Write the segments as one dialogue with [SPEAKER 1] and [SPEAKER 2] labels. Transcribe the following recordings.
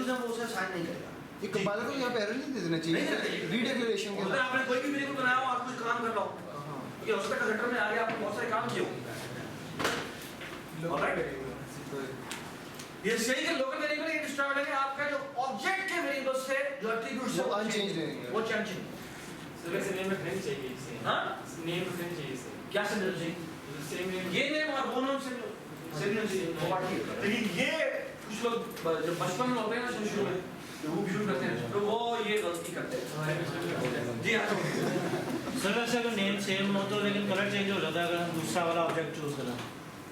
[SPEAKER 1] ना वो उसे साइन नहीं करेगा।
[SPEAKER 2] ये कंपाइलर को यहाँ पे एरर नहीं देना चाहिए रीडिक्लेरेशन के
[SPEAKER 1] अगर आपने कोई भी वेरिएबल बनाया हो और कुछ काम कर लो क्योंकि हो सकता है कंस्ट्रक्टर में आगे आपने बहुत सारे काम किए होंगे। ये सही है लोकल वेरिएबल ये डिस्ट्रॉय हो जाएंगे आपका जो ऑब्जेक्ट के वेरिएबल से जो एट्रीब्यूट्स
[SPEAKER 2] वो अनचेंज रहेंगे
[SPEAKER 1] वो चेंज
[SPEAKER 3] सर वैसे नेम रेफरेंस चाहिए इसे।
[SPEAKER 1] हां
[SPEAKER 3] नेम रेफरेंस चाहिए इसे।
[SPEAKER 1] क्या समझ रहे हैं
[SPEAKER 3] सेम नेम
[SPEAKER 1] ये नेम और वो नेम से वो बात ठीक है लेकिन ये कुछ लोग जब बचपन में होते हैं ना शुरू में तो वो शुरू करते हैं तो वो ये गलती करते हैं। जी हां
[SPEAKER 4] सर वैसे अगर नेम सेम हो तो लेकिन कलर चेंज हो जाता है अगर हम दूसरा वाला ऑब्जेक्ट चूज करें।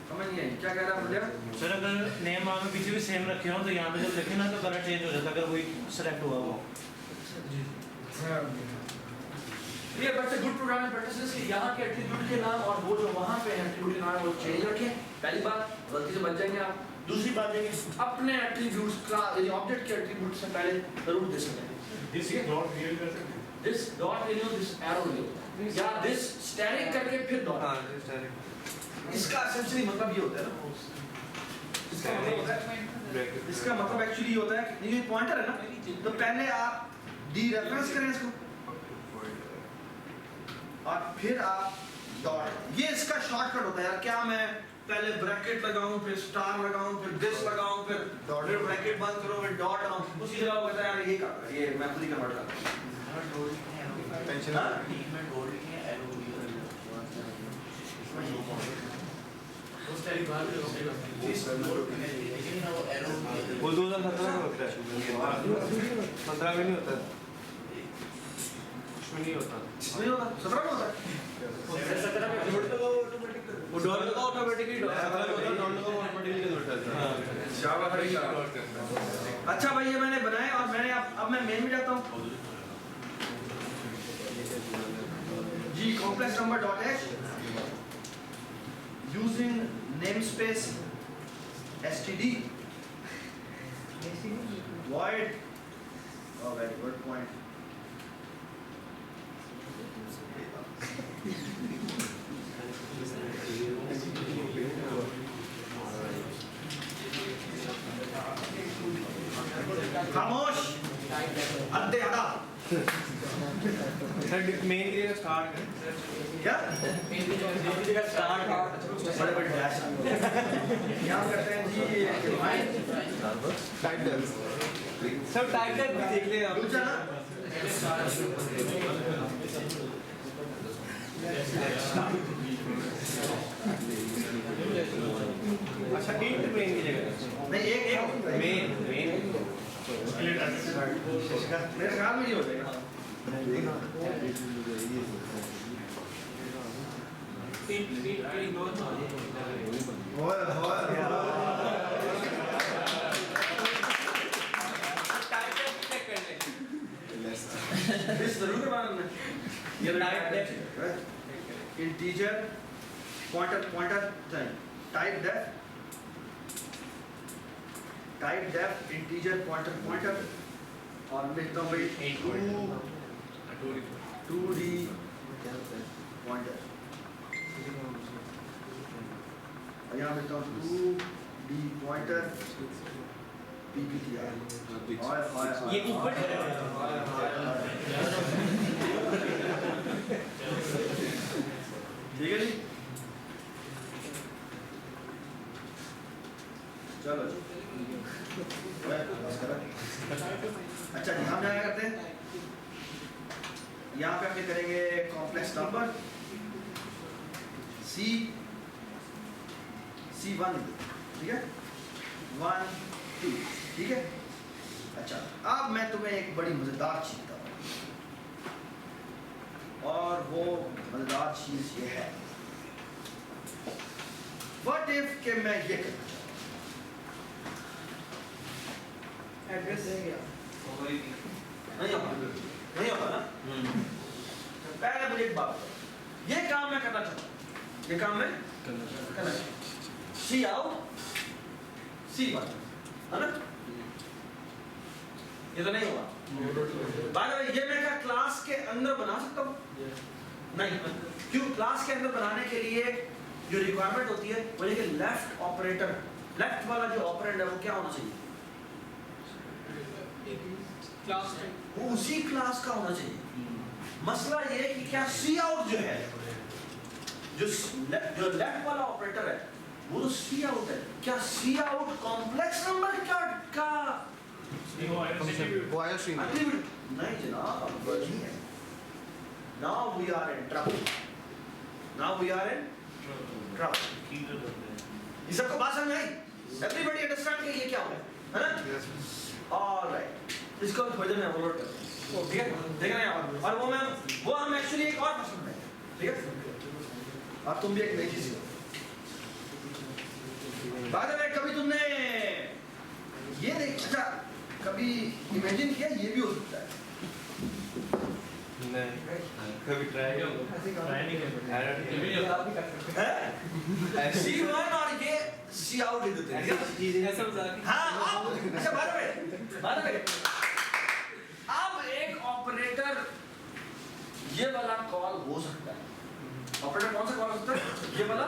[SPEAKER 1] समझ नहीं आई क्या कह रहा मुझे
[SPEAKER 4] सर अगर नेम आपने पीछे भी सेम रखे हो तो यहाँ पे जब देखें ना तो कलर चेंज हो जाता है अगर वही सेलेक्ट हुआ हो।
[SPEAKER 1] ये बट से गुड प्रोग्रामिंग प्रैक्टिसेस कि यहाँ के एट्रीब्यूट के नाम और वो जो वहाँ पे एट्रीब्यूट के नाम वो चेंज रखें। पहली बात गलती से बच जाएंगे आप। दूसरी बात है कि अपने एट्रीब्यूट्स का यानी ऑब्जेक्ट के एट्रीब्यूट से पहले जरूर दे सकें।
[SPEAKER 3] दिस डॉट रियल कर सकते हैं।
[SPEAKER 1] This dot real this arrow real या दिस स्टैटिक करके फिर डॉट।
[SPEAKER 2] हाँ स्टैटिक
[SPEAKER 1] इसका एसेंशियली मतलब ये होता है ना इसका मतलब एक्चुअली ये होता है ये पॉइंटर है ना तो पहले आप डी रेफरेंस करें इसको और फिर आप डॉट ये इसका शॉर्टकट होता है यार क्या मैं पहले ब्रैकेट लगाऊं फिर स्टार लगाऊं फिर दिस लगाऊं फिर डॉट फिर ब्रैकेट बंद करो फिर डॉट लगाऊं उसी जगह वो कहता है यार ये कर ये मैं खुद ही कन्वर्ट करता हूं
[SPEAKER 2] टेंशन
[SPEAKER 5] में डॉट लिखे एरो
[SPEAKER 3] उस टाइप बात है
[SPEAKER 5] लेकिन वो एरो
[SPEAKER 2] वो 2017 में होता है 15 में नहीं होता उसमें नहीं होता
[SPEAKER 1] नहीं होता 17 में होता है
[SPEAKER 3] 17 में
[SPEAKER 1] डॉट तो ऑटोमेटिक
[SPEAKER 2] वो डॉट लगा ऑटोमेटिकली डॉट ऑटोमेटिकली कन्वर्ट करता है
[SPEAKER 1] शाबाश अच्छा भाई ये मैंने बनाए और मैंने अब मैं मेन में जाता हूं जी complex number dot h using namespace std void oh very good point खामोश अड्डे हटा
[SPEAKER 2] सर मेन के लिए स्टार्ट करें
[SPEAKER 1] क्या
[SPEAKER 5] जगह स्टार्ट
[SPEAKER 1] बड़े बड़े डैश यहाँ करते हैं जी
[SPEAKER 2] टाइप डेफ सब टाइप डेफ भी देख ले आप
[SPEAKER 1] पूछा ना
[SPEAKER 2] अच्छा इंट मेन की जगह
[SPEAKER 1] नहीं एक
[SPEAKER 2] मेन मेन
[SPEAKER 1] मेरे ख्याल में ये हो जाएगा होए इस जरूर के बारे में ये typedef integer pointer typedef integer pointer और लिखता हूँ भाई 2D पॉइंटर और यहाँ लिखता हूँ 2D पॉइंटर PPTR
[SPEAKER 5] ये ऊपर
[SPEAKER 1] ठीक है जी चलो अच्छा जी हम क्या करते हैं यहाँ पे हम करेंगे कॉम्प्लेक्स नंबर C1 ठीक है 1 2 ठीक है अच्छा अब मैं तुम्हें एक बड़ी मजेदार चीज बताऊँ और वो मजेदार चीज ये है व्हाट इफ के मैं ये करना एड्रेस देंगे नहीं होता ना पहले मुझे एक बात बताओ ये काम मैं करना चाहता हूँ ये काम मैं करना चाहता सी आउट C1 है ना ये तो नहीं हुआ बाय द वे ये मैं क्या क्लास के अंदर बना सकता हूँ नहीं क्यों क्लास के अंदर बनाने के लिए जो रिक्वायरमेंट होती है वो ये कि लेफ्ट ऑपरेटर लेफ्ट वाला जो ऑपरेंड है वो क्या होना चाहिए
[SPEAKER 3] क्लास
[SPEAKER 1] वो उसी क्लास का होना चाहिए। मसला ये है कि क्या सी आउट जो है, जो लेफ्ट वाला ऑपरेटर है वो तो सी आउट है, क्या सी आउट कॉम्प्लेक्स नंबर का
[SPEAKER 3] वो आया स्ट्रीम
[SPEAKER 1] attribute? नहीं जनाब, वही है। Now we are in trouble. Now we are in trouble. ये सबको बात समझ आई? Everybody understand कि ये क्या हो है ना? All right. इसको थोड़ी देर में अपलोड करते हैं। ठीक है? देख रहे हैं आप? और वो हम एक्चुअली एक और पसंद है। ठीक है? और तुम भी एक नई चीज सीखो। बाद में कभी तुमने ये देखा, कभी इमेजिन किया ये भी हो सकता है?
[SPEAKER 2] नहीं, कभी ट्राई
[SPEAKER 4] नहीं कर
[SPEAKER 1] हैं? C1 और ये C आउट दे देते हैं।
[SPEAKER 2] ऐसा मजाक
[SPEAKER 1] हाँ, अच्छा बाद में अब एक ऑपरेटर ये वाला कॉल हो सकता है। ऑपरेटर कौन सा कॉल हो सकता है? ये वाला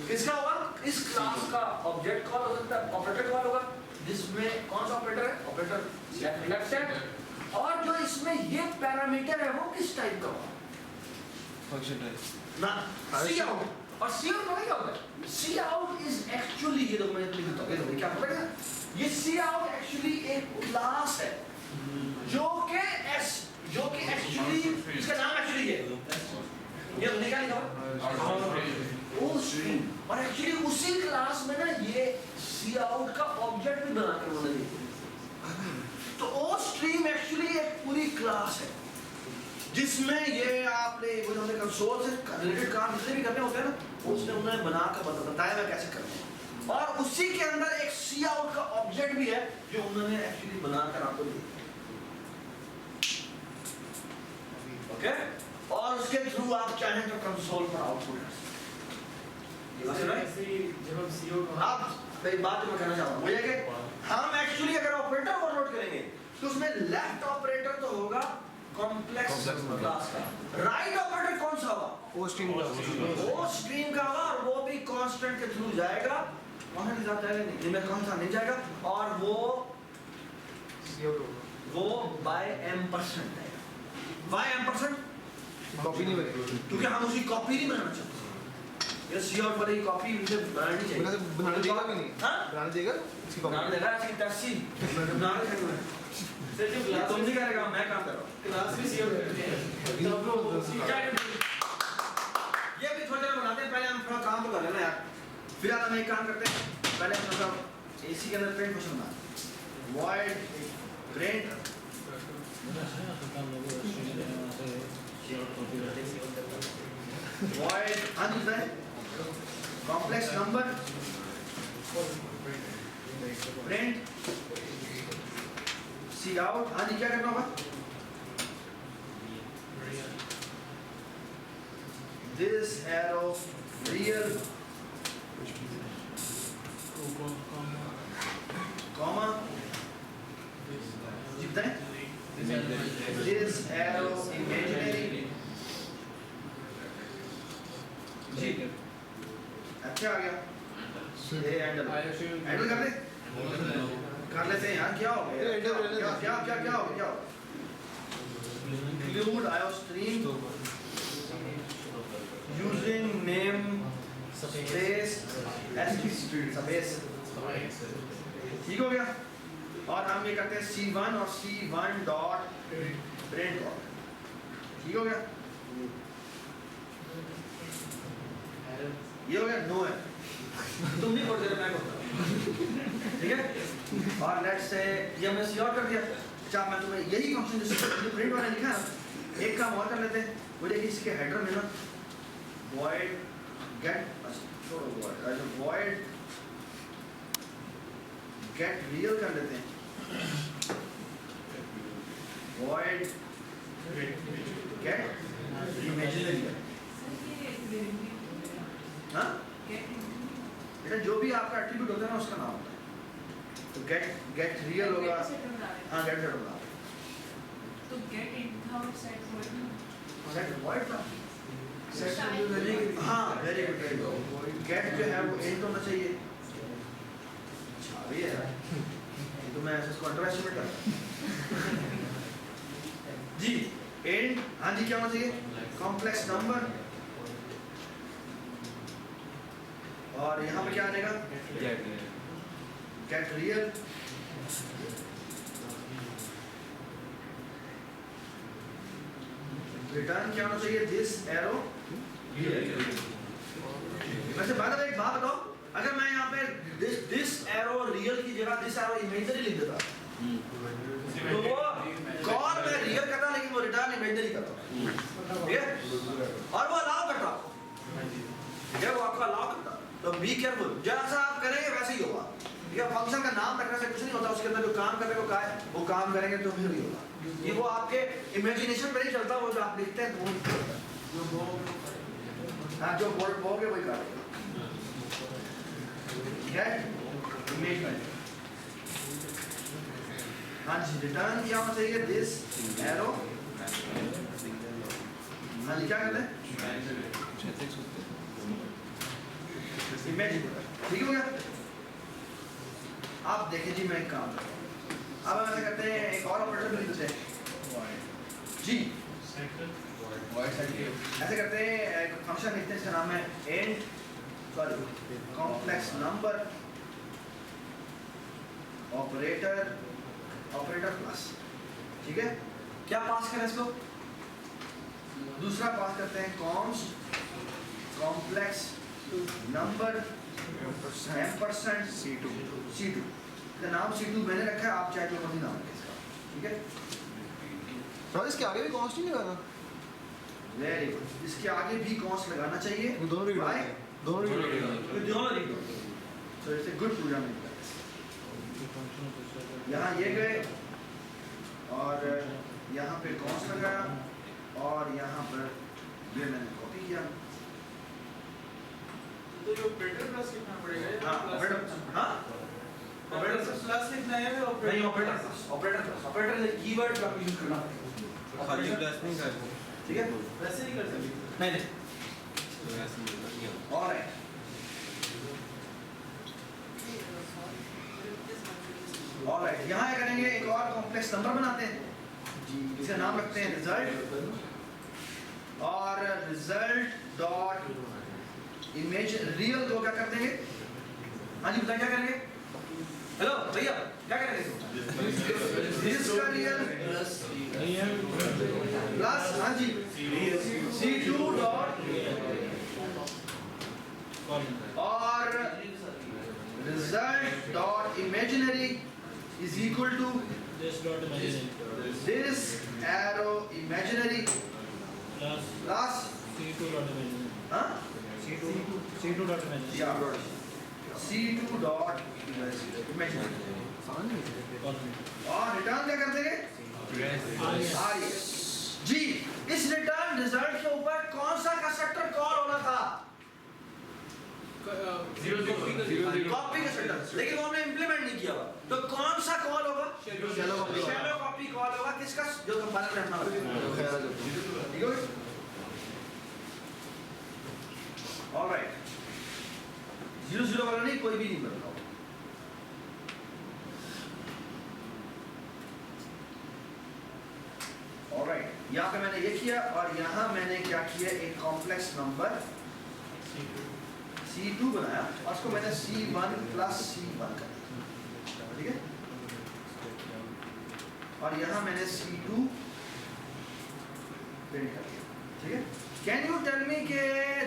[SPEAKER 1] किसका होगा? इस क्लास का ऑब्जेक्ट कॉल हो सकता है, ऑपरेटर कॉल होगा जिसमें कौन सा ऑपरेटर है? Operator left side. और जो इसमें ये पैरामीटर है वो किस टाइप का होगा?
[SPEAKER 2] फंक्शन टाइप
[SPEAKER 1] ना सी आउट। और सी आउट क्या होता है? सी आउट इज एक्चुअली, ये मैं लिख देता हूं, ये क्या पता है? ये सी आउट एक्चुअली एक क्लास है जो कि एक्चुअली इसका नाम एक्चुअली है, ये लिखा हुआ ओ स्ट्रीम। और एक्चुअली उसी क्लास में ना ये सी आउट का ऑब्जेक्ट भी बनाकर उन्होंने दिया। तो ओ स्ट्रीम एक्चुअली एक पूरी क्लास है जिसमें ये आपने वो हमने कंसोल से रिलेटेड काम जितने भी करने होते हैं ना, उसने उन्होंने बनाकर बताया मैं कैसे करना है। और उसी के अंदर एक सी आउट का ऑब्जेक्ट भी है जो उन्होंने एक्चुअली बनाकर आपको दिया। ओके? और उसके थ्रू आप चाहें तो कंसोल पर आउटपुट कर सकते हैं। ये बात है ना?
[SPEAKER 3] जब हम सीओ
[SPEAKER 1] अब एक बात जो मैं कहना चाहता हूँ वो ये कि हम एक्चुअली अगर ऑपरेटर ओवरलोड करेंगे तो उसमें लेफ्ट ऑपरेटर तो होगा कॉम्प्लेक्स क्लास का, राइट ऑपरेटर कौन सा होगा?
[SPEAKER 2] ओ स्ट्रीम
[SPEAKER 1] वो स्ट्रीम का होगा और वो भी कांस्टेंट के थ्रू जाएगा। वहां नहीं जाता है, नहीं मैं कौन सा नहीं जाएगा, और वो बाय एम्परसेंट है। बाय एम्परसेंट
[SPEAKER 2] कॉपी नहीं बनेगी
[SPEAKER 1] क्योंकि हम उसकी कॉपी नहीं बनाना चाहते। ये सी आउट वाली कॉपी मुझे बनानी चाहिए।
[SPEAKER 2] बनाने देगा भी नहीं।
[SPEAKER 1] हाँ?
[SPEAKER 2] बनाने देगा इसकी
[SPEAKER 1] बनाना
[SPEAKER 2] कॉपी
[SPEAKER 1] देगा इसकी टैक्सी बनाना देगा।
[SPEAKER 3] सर जब
[SPEAKER 1] ये तुम नहीं करेगा, मैं काम कर रहा हूँ।
[SPEAKER 3] क्लास में सीओ करते हैं तब लोग
[SPEAKER 1] ये भी थोड़ी देर बनाते हैं, पहले हम थोड़ा काम तो कर लेना यार। फिर हम एक काम करते हैं, पहले हम मतलब एसी के अंदर प्रिंट फंक्शन बनाते हैं। Void print void unprint complex number print cout. हाँ जी, क्या करना होगा? This arrow real comma जितना है this arrow imaginary जी अच्छा आ गया। ये हैंडल कर लेते हैं यार। क्या हो गया? क्या हो गया? Include IOStream using name space space ठीक हो गया। और हम ये करते हैं C1 और C1 डॉट प्रिंट ठीक हो गया। ये हो गया नो है, तुम नहीं बोल रहे, मैं बोलता ठीक है। और लेट्स से ये हमने सी आउट कर दिया। अच्छा मैं तुम्हें यही फंक्शन जो प्रिंट वाला लिखा है एक काम और कर लेते हैं। वो देखिए इसके हेडर में ना void get छोड़ो void get real कर लेते हैं। void get imaginary हाँ बेटा जो भी आपका एट्रीब्यूट होता है ना उसका नाम होता है। तो get real होगा। हाँ get set होगा।
[SPEAKER 6] तो get int था और set void
[SPEAKER 1] set void था।
[SPEAKER 6] Set
[SPEAKER 1] हाँ वेरी गुड। get जो है वो int होना चाहिए। अच्छा ये है तो मैं ऐसे इसको अंडर एस्टिमेट कर जी एंड हाँ जी क्या होना चाहिए कॉम्प्लेक्स नंबर और यहाँ पे क्या आ जाएगा गेट रियल रिटर्न क्या होना चाहिए दिस एरो वैसे बाद में एक बात बताओ अगर मैं यहाँ पे दिस एरो रियल की जगह दिस एरो इमेजिनरी लिख देता तो वो कॉल मैं रियल करता लेकिन वो रिटर्न इमेजिनरी करता ठीक है और वो अलाउ करता ठीक है वो आपको अलाउ करता तो बी केयरफुल जैसा आप करेंगे वैसे ही होगा ठीक है फंक्शन का नाम रखने से कुछ नहीं होता उसके अंदर जो काम करने को कहा है वो काम करेंगे तो फिर ही होगा ये वो आपके इमेजिनेशन पे नहीं चलता वो जो आप लिखते हैं वो हाँ जो बोर्ड बोगे वही करेगा ठीक है इमेजमेंट हाँ जी रिटर्न क्या होना चाहिए दिस एरो हाँ जी क्या करते हैं इमेज ठीक हो गया आप देखिए जी मैं एक काम करता हूँ अब हम ऐसा करते हैं एक और ऑपरेटर लिख देते हैं जी ऐसे करते हैं एक फंक्शन लिखते हैं इसका नाम है and sorry complex number operator operator plus ठीक है क्या पास करें इसको दूसरा पास करते हैं कॉम्प्लेक्स नंबर एम्परसेंड C2 का नाम C2 मैंने रखा है आप चाहे तो कोई नाम रखें इसका ठीक है
[SPEAKER 2] तो इसके आगे भी कॉन्स्ट नहीं लगाना
[SPEAKER 1] वेरी गुड इसके आगे भी कॉन्स्ट लगाना चाहिए
[SPEAKER 2] दोनों भी दोनों
[SPEAKER 1] लिख दो so it's a good programming यहाँ ये गए और यहाँ पे कॉन्स्ट लगाया और यहाँ पर ये मैंने कॉपी किया
[SPEAKER 3] तो जो ऑपरेटर प्लस लिखना पड़ेगा
[SPEAKER 1] हाँ ऑपरेटर हाँ
[SPEAKER 3] ऑपरेटर प्लस लिखना है फिर
[SPEAKER 1] नहीं ऑपरेटर कीवर्ड का यूज करना
[SPEAKER 2] खाली प्लस नहीं करना
[SPEAKER 1] ठीक है
[SPEAKER 3] वैसे नहीं कर सकते
[SPEAKER 1] नहीं ऑलराइट ऑलराइट यहाँ क्या करेंगे एक और कॉम्प्लेक्स नंबर बनाते हैं इसका नाम रखते हैं रिजल्ट और रिजल्ट डॉट इमेज रियल को क्या कर देंगे हाँ जी बताइए क्या करेंगे हेलो भैया क्या करेंगे इसका रियल प्लस हाँ जी C2 डॉट और result dot imaginary is equal to this arrow imaginary plus
[SPEAKER 4] C2 dot imaginary.
[SPEAKER 1] हाँ
[SPEAKER 4] C2 dot imaginary.
[SPEAKER 1] या C2 डॉट इमेजिनरी और रिटर्न क्या कर देंगे RES जी इस रिटर्न रिजल्ट के ऊपर कौन सा कंस्ट्रक्टर कॉल होना था कॉपी कंस्ट्रक्टर लेकिन वो हमने इंप्लीमेंट नहीं किया हुआ तो कौन सा कॉल होगा शैलो कॉपी कॉल होगा किसका जो कंपाइलर में रखना होगा ठीक है ऑलराइट 0 वाला नहीं कोई भी नहीं बदला ऑलराइट यहाँ पे मैंने ये किया और यहाँ मैंने क्या किया एक कॉम्प्लेक्स नंबर C2 बनाया और उसको मैंने C1 प्लस C1 कर दिया ठीक है और यहाँ मैंने C2 प्रिंट कर दिया ठीक है कैन यू टेल मी के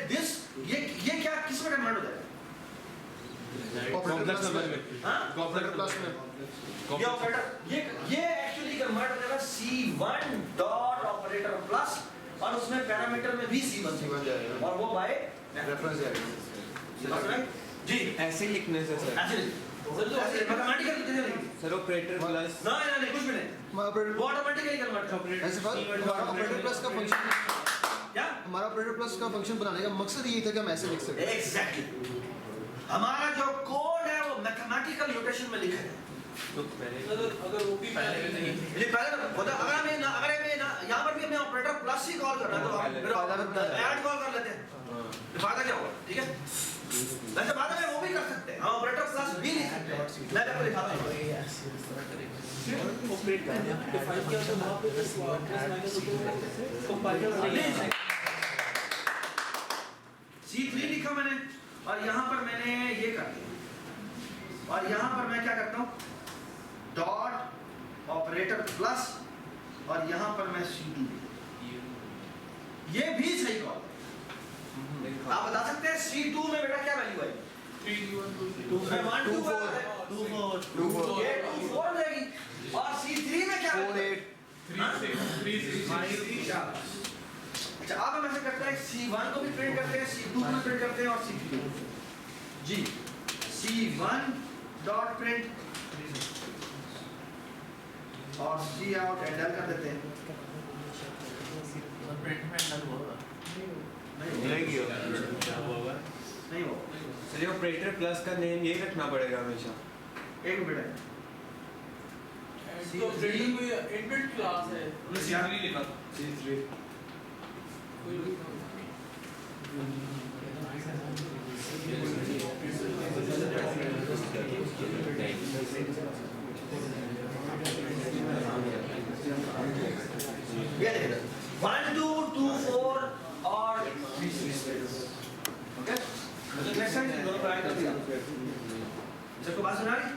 [SPEAKER 1] दिस ये क्या किस में कन्वर्ट हो जाएगा
[SPEAKER 2] ऑपरेटर प्लस में
[SPEAKER 1] हाँ
[SPEAKER 2] ऑपरेटर प्लस में
[SPEAKER 1] ये ऑपरेटर ये एक्चुअली कन्वर्ट हो जाएगा C1 डॉट ऑपरेटर प्लस और उसमें पैरामीटर में भी C1
[SPEAKER 2] जाएगा
[SPEAKER 1] और वो बाय
[SPEAKER 2] रेफरेंस जाएगा
[SPEAKER 1] जी
[SPEAKER 2] ऐसे ही लिखने से सर
[SPEAKER 1] ऐसे मैथमेटिकल कैसे लिखेंगे
[SPEAKER 2] सर ऑपरेटर प्लस
[SPEAKER 1] नहीं कुछ भी नहीं वो ऑटोमेटिकली कन्वर्ट कर
[SPEAKER 2] ऐसे हमारा ऑपरेटर प्लस का फंक्शन
[SPEAKER 1] क्या
[SPEAKER 2] हमारा ऑपरेटर प्लस का फंक्शन बनाने का मकसद यही था कि हम ऐसे लिख सकें
[SPEAKER 1] एग्जैक्टली हमारा जो कोड है वो मैथमेटिकल नोटेशन में लिखा है
[SPEAKER 3] अगर वो भी पहले में नहीं
[SPEAKER 1] ये पहले बता अगर मैं यहाँ पर भी हमने ऑपरेटर प्लस 80 कॉल करना है तो हम फिर ऐड कॉल कर लेते हैं, तो फायदा क्या होगा? ठीक है, वैसे बाद में वो भी कर सकते हैं, हम ऑपरेटर प्लस भी लिख सकते हैं। मैं आपको दिखाता हूँ।
[SPEAKER 3] ऑपरेटर डिफाइन किया तो वहाँ पे प्लस माइनस कंपाइलर
[SPEAKER 1] C3 लिखा मैंने और यहाँ पर मैंने ये कर दिया और यहाँ पर मैं क्या करता हूँ डॉट ऑपरेटर प्लस और यहाँ पर मैं C2 ये भी सही कॉल। आप बता सकते हैं C2 में बेटा क्या वैल्यू है?
[SPEAKER 3] 3 1 2
[SPEAKER 1] 2 4 ये 2 4 रहेगी और C3 में क्या
[SPEAKER 2] 4 8
[SPEAKER 1] अच्छा अब हम ऐसे करते हैं C1 को भी प्रिंट करते हैं, C2 को भी प्रिंट करते हैं और C3 जी C1 डॉट प्रिंट और C आउट एंडल कर देते हैं।
[SPEAKER 5] प्रिंट में अंदर होगा
[SPEAKER 1] नहीं हो
[SPEAKER 2] चलिए ऑपरेटर प्लस का नेम यही रखना पड़ेगा हमेशा।
[SPEAKER 1] एक मिनट
[SPEAKER 3] तो ऑपरेटर कोई इनबिल्ट क्लास है
[SPEAKER 1] C3
[SPEAKER 3] लिखा
[SPEAKER 2] C3
[SPEAKER 1] ये देखिए 1 2 2 4 और 3 ओके नेक्स्ट टाइम दोनों को ऐड कर दिया सबको बात सुना रही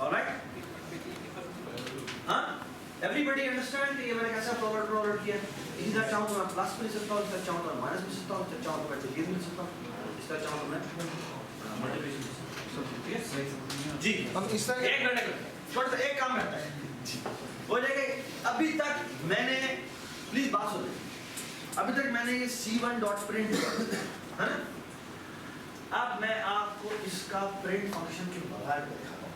[SPEAKER 1] ऑलराइट हां एवरीबॉडी अंडरस्टैंड कि ये मैंने कैसा फॉरवर्ड किया इसी तरह चाहूं तो मैं प्लस भी लिख सकता हूं, इस तरह चाहूं तो मैं माइनस भी लिख सकता हूं, इस तरह चाहूं तो मैं डिग्री भी लिख सकता हूं, इस तरह चाहूं तो मैं मल्टीप्लिकेशन ठीक है जी।
[SPEAKER 2] हम इस तरह
[SPEAKER 1] एक मिनट छोटा सा एक काम रहता है हो जाएगा। अभी तक मैंने प्लीज बात सुनो, अभी तक मैंने ये C1 डॉट प्रिंट है ना, अब मैं आपको इसका प्रिंट फंक्शन के बगैर दिखाता हूँ,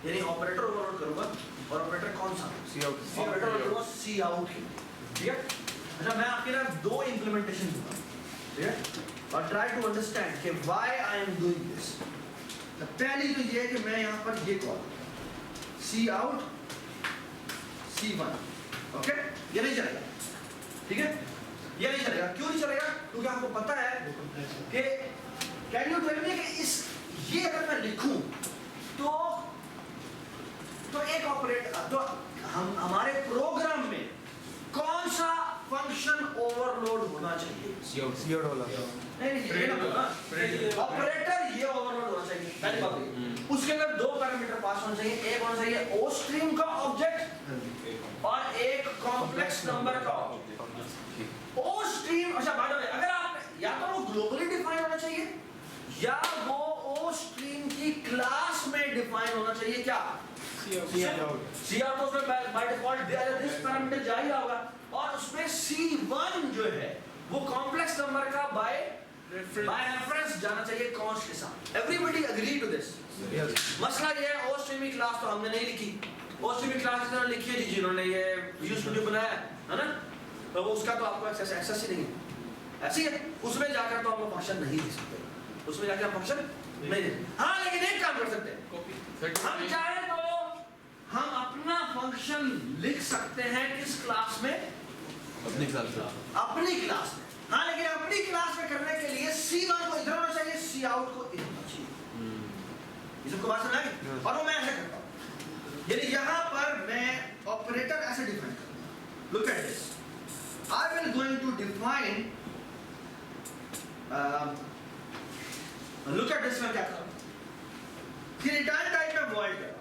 [SPEAKER 1] यानी ऑपरेटर ओवरलोड करूंगा और ऑपरेटर कौन सा
[SPEAKER 2] C out
[SPEAKER 1] operator overload C out की, ठीक है। अच्छा मैं आपके लिए दो इंप्लीमेंटेशन दूंगा, ठीक है, और ट्राई टू अंडरस्टैंड कि why I am doing this. पहली तो ये है कि मैं यहाँ पर ये call C out C1 okay, ये नहीं चलेगा, ठीक है, ये नहीं चलेगा। क्यों नहीं चलेगा? क्योंकि आपको पता है कि कैन यू टेल मी कि इस ये अगर मैं लिखूं तो एक ऑपरेटर तो हम हमारे प्रोग्राम में कौन सा फंक्शन ओवरलोड होना चाहिए?
[SPEAKER 2] C out वाला
[SPEAKER 1] नहीं ये ना ऑपरेटर ये ओवरलोड होना चाहिए पहली बात। उसके अंदर दो पैरामीटर पास होने चाहिए, एक होना चाहिए ओ स्ट्रीम का ऑब्जेक्ट और एक कॉम्प्लेक्स नंबर का ऑब्जेक्ट। ओ स्ट्रीम अच्छा बाय द वे अगर आप या तो वो ग्लोबली डिफाइन होना चाहिए या वो ओ स्ट्रीम की क्लास में डिफाइन होना चाहिए। क्या C आउट तो उसमें बाय डिफॉल्ट दिस पैरामीटर जा ही होगा और उसमें C1 जो है वो कॉम्प्लेक्स नंबर का बाय रेफरेंस जाना चाहिए कॉन्स्ट के साथ। Everybody agree to this? मसला ये है ओ स्ट्रीम की क्लास तो हमने नहीं लिखी, ओ स्ट्रीम की क्लास इन्होंने लिखी है जी जिन्होंने ये विजुअल स्टूडियो बनाया है ना, तो उसका तो आपको एक्सेस ही नहीं है, ऐसी है उसमें जाकर तो हम फंक्शन नहीं दे सकते, उसमें जाकर फंक्शन नहीं दे सकते। हाँ लेकिन एक काम कर सकते हैं, हम चाहे तो हम अपना फंक्शन लिख सकते हैं किस क्लास में?
[SPEAKER 2] अपनी क्लास में।
[SPEAKER 1] अपनी क्लास में। हाँ लेकिन अपनी क्लास में करने के लिए C1 को इधर होना चाहिए, C आउट को इधर होना चाहिए। ये सबको बात समझ आई? और वो मैं ऐसे करता हूँ, यानी यहाँ पर मैं ऑपरेटर ऐसे डिफाइन करूँगा। Look at this, I will going to define look at this में क्या करूँ कि रिटर्न टाइप में वॉइड करूँ,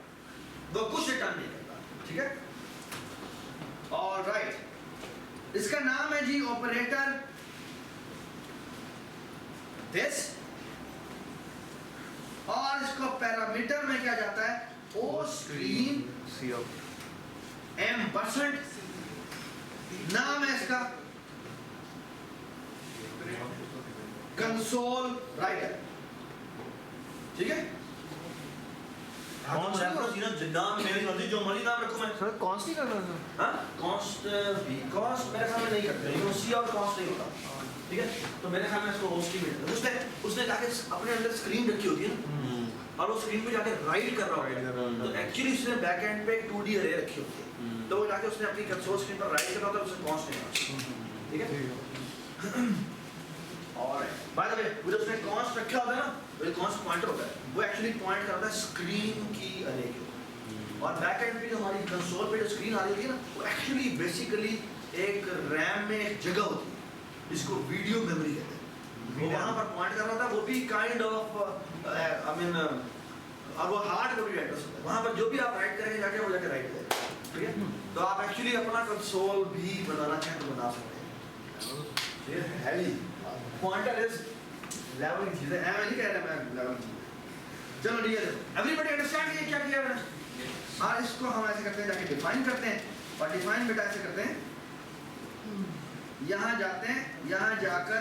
[SPEAKER 1] वो कुछ रिटर्न नहीं करता, ठीक है। ऑलराइट, इसका नाम है जी ऑपरेटर दिस और इसको पैरामीटर में क्या जाता है ostream
[SPEAKER 2] C out
[SPEAKER 1] M%, नाम है इसका कंसोल राइटर, ठीक है। कौन सा नाम मेरी मर्जी जो मर्जी नाम रखूं मैं,
[SPEAKER 2] सर कॉन्स्ट नहीं करना सर।
[SPEAKER 1] हाँ कॉस्ट कॉस्ट मेरे ख्याल में नहीं करते, ये C और कॉस्ट नहीं होता, ठीक है। तो मेरे ख्याल में इसको होस्ट ही मिलता है, उसने जाके अपने अंदर स्क्रीन रखी होती है ना, और वो स्क्रीन पे जाके राइट कर रहा होता है, तो एक्चुअली उसने बैक एंड पे एक 2D अरे रखी होती है, तो वो जाके उसने अपनी कंसोल स्क्रीन पर राइट करना होता है, उसे कॉन्स्ट नहीं, ठीक है। और बाय द वे वो जो उसने कॉन्स्ट रखा होता है ना, वो कॉन्स्ट पॉइंटर होता है, वो एक्चुअली पॉइंट करता है स्क्रीन की अरे के ऊपर। और बैक एंड पे जो हमारी कंसोल पे जो स्क्रीन आ रही है ना, वो एक्चुअली बेसिकली एक रैम में एक जगह होती है जिसको वीडियो मेमोरी कहते हैं, वो वहाँ पर पॉइंट कर रहा था, वो भी काइंड ऑफ आई मीन, और वो हार्ड मेमोरी एड्रेस होता है, वहाँ पर जो भी आप राइट करेंगे जाके वो जाके राइट करेंगे, ठीक है। तो आप एक्चुअली अपना कंसोल भी बनाना चाहें तो बना सकते हैं, है ही पॉइंटर इज लेवलिंग चीज़ है, मैं नहीं कह रहा मैं लेवलिंग। चलो ठीक है, एवरीबॉडी अंडरस्टैंड ये क्या किया मैंने। और इसको हम ऐसे करते हैं, जाके डिफाइन करते हैं, और डिफाइन बेटा ऐसे करते हैं, यहाँ जाते हैं, यहाँ जाकर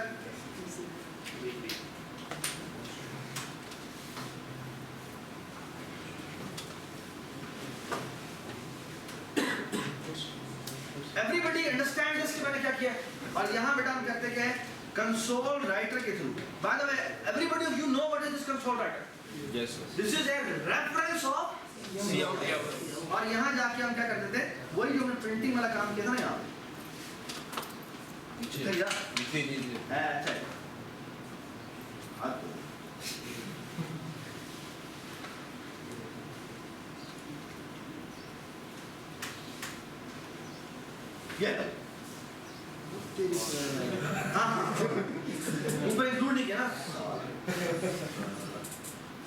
[SPEAKER 1] एवरीबॉडी अंडरस्टैंड दिस कि मैंने क्या किया। और यहाँ बेटा हम कहते क्या है, कंसोल राइटर के through. By the way everybody of you know what is this console writer?
[SPEAKER 2] Yes
[SPEAKER 1] this is a reference of C out. और यहाँ जाके हम क्या करते थे, वही जो हमने प्रिंटिंग वाला काम किया था ना, यहाँ अच्छा ये हाँ ऊपर इंक्लूड नहीं किया ना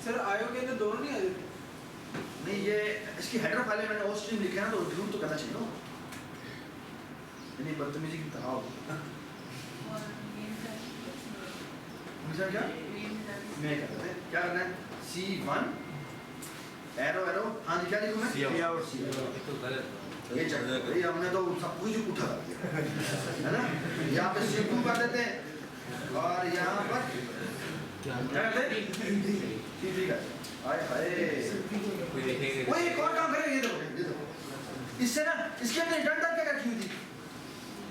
[SPEAKER 3] सर आयो के अंदर दोनों नहीं आ जाते?
[SPEAKER 1] नहीं, ये इसकी हेडर फाइल में मैंने ओ स्ट्रीम लिखा है ना, तो इंक्लूड तो करना चाहिए ना, यानी बदतमीजी की तरह हो।
[SPEAKER 6] और
[SPEAKER 1] दूसरा क्या मैं करते हैं, क्या करना है, C1 एरो एरो, हाँ जी क्या लिखूँ मैं,
[SPEAKER 2] C out।
[SPEAKER 1] C out। ये चल भाई हमने तो सब कुछ उठा है ना, यहाँ पे C2 कर देते हैं, और यहाँ पर क्या करते हैं C3 का। हाय हाय वो एक और काम करें, ये देखो इससे ना, इसके हमने रिटर्न टाइप क्या रखी हुई थी,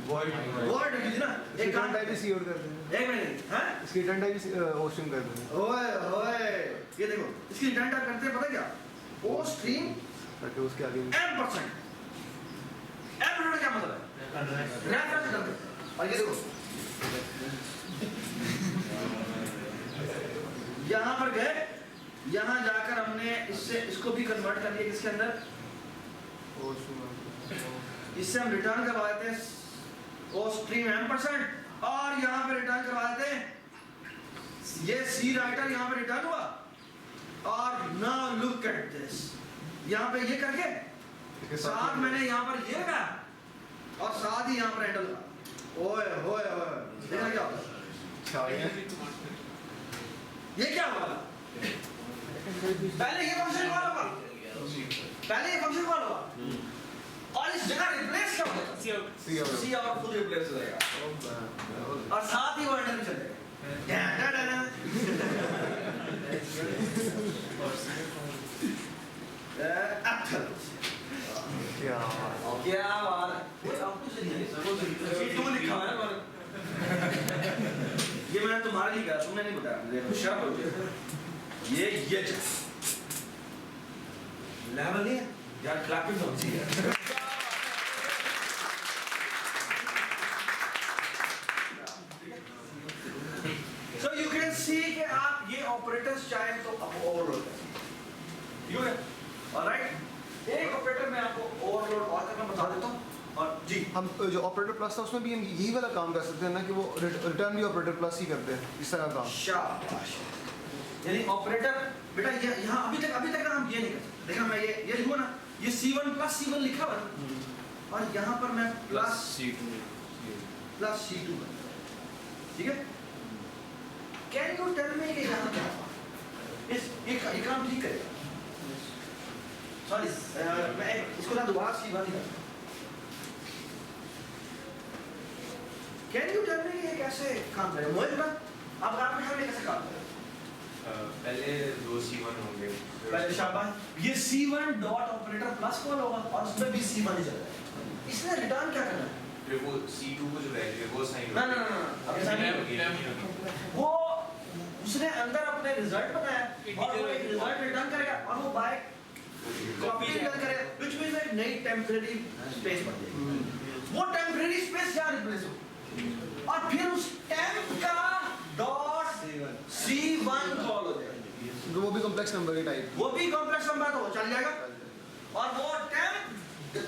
[SPEAKER 1] वर्ड रखी थी ना, एक काम
[SPEAKER 2] टाइप सी आउट कर देंगे,
[SPEAKER 1] एक मिनट, हाँ
[SPEAKER 2] इसकी रिटर्न टाइप होस्टिंग कर देंगे।
[SPEAKER 1] ओए ओए ये देखो इसकी रिटर्न टाइप करते हैं, पता क्या, ओ स्ट्रीम
[SPEAKER 2] ताकि उसके आगे
[SPEAKER 1] M%, M% क्या मतलब है, रेफरेंस करते हैं। और ये देखो यहाँ पर गए, यहाँ जाकर हमने इससे इसको भी कन्वर्ट कर दिया किसके अंदर, इससे हम रिटर्न करवा देते हैं ओ स्ट्रीम M%, और यहाँ पे रिटर्न करवा देते हैं ये सी राइटर, यहाँ पे रिटर्न हुआ। और नाउ लुक एट दिस, यहाँ पे ये करके साथ मैंने यहाँ पर ये लगा, और साथ ही यहाँ पर एंटर लगा। ओए ओए ओए देखा क्या होगा, ये क्या होगा, पहले ये फंक्शन कॉल होगा, पहले ये फंक्शन कॉल होगा, और इस जगह रिप्लेस क्या होगा, सी आउट खुद रिप्लेस हो जाएगा, और साथ ही वो एंटर भी चलेगा। क्या बात है, C2 लिखा है पर ये मैंने तुम्हारे लिए कहा, तुमने नहीं बताया मुझे, होशियार हो ये लेवल नहीं है यार, क्लैपिंग होनी चाहिए। So you can see कि आप ये ऑपरेटर्स चाहे तो आप ओवरलोड कर सकते हैं, ठीक है, ऑलराइट। एक ऑपरेटर मैं आपको ओवरलोड और करना बता देता हूँ, और जी
[SPEAKER 2] हम जो ऑपरेटर प्लस था उसमें भी हम यही वाला काम कर सकते हैं ना, कि वो रिटर्न भी ऑपरेटर प्लस ही करते हैं, इस तरह काम।
[SPEAKER 1] शाबाश, यानी ऑपरेटर बेटा ये यहाँ अभी तक ना हम ये नहीं कर सकते, देखना मैं ये लिखूँ ना, ये C1 प्लस C1 लिखा हुआ है, और यहाँ पर मैं प्लस C2 ठीक है। कैन यू टेल मी कि यहाँ क्या हुआ, ये काम ठीक करेगा, सॉरी मैं इसको ना दोबारा C1 ही करता हूँ। कैन यू टेल मी ये कैसे काम करेगा, मोहित ना आप आपके ख्याल में कैसे काम करेगा?
[SPEAKER 7] पहले दो C1 होंगे,
[SPEAKER 1] पहले शाबाश, ये C1 dot operator plus call होगा, और उसमें भी C1 ही चलेगा। इसने रिटर्न क्या करना है,
[SPEAKER 7] फिर वो C2 को जो वैल्यू है वो साइन
[SPEAKER 1] ना अभी साइन वो उसने अंदर अपने रिजल्ट बनाया और वो एक रिजल्ट रिटर्न करेगा और वो बाय कॉपी रिटर्न करेगा, which means एक नई टेम्परेरी स्पेस बन जाएगी। वो टेम्परेरी स्पेस यहाँ रिप्लेस हो और फिर उस टेम्प का डॉट C1 कॉल हो जाएगा।
[SPEAKER 2] वो भी कॉम्प्लेक्स नंबर की टाइप।
[SPEAKER 1] वो भी कॉम्प्लेक्स नंबर तो वो चल जाएगा और वो टेम्प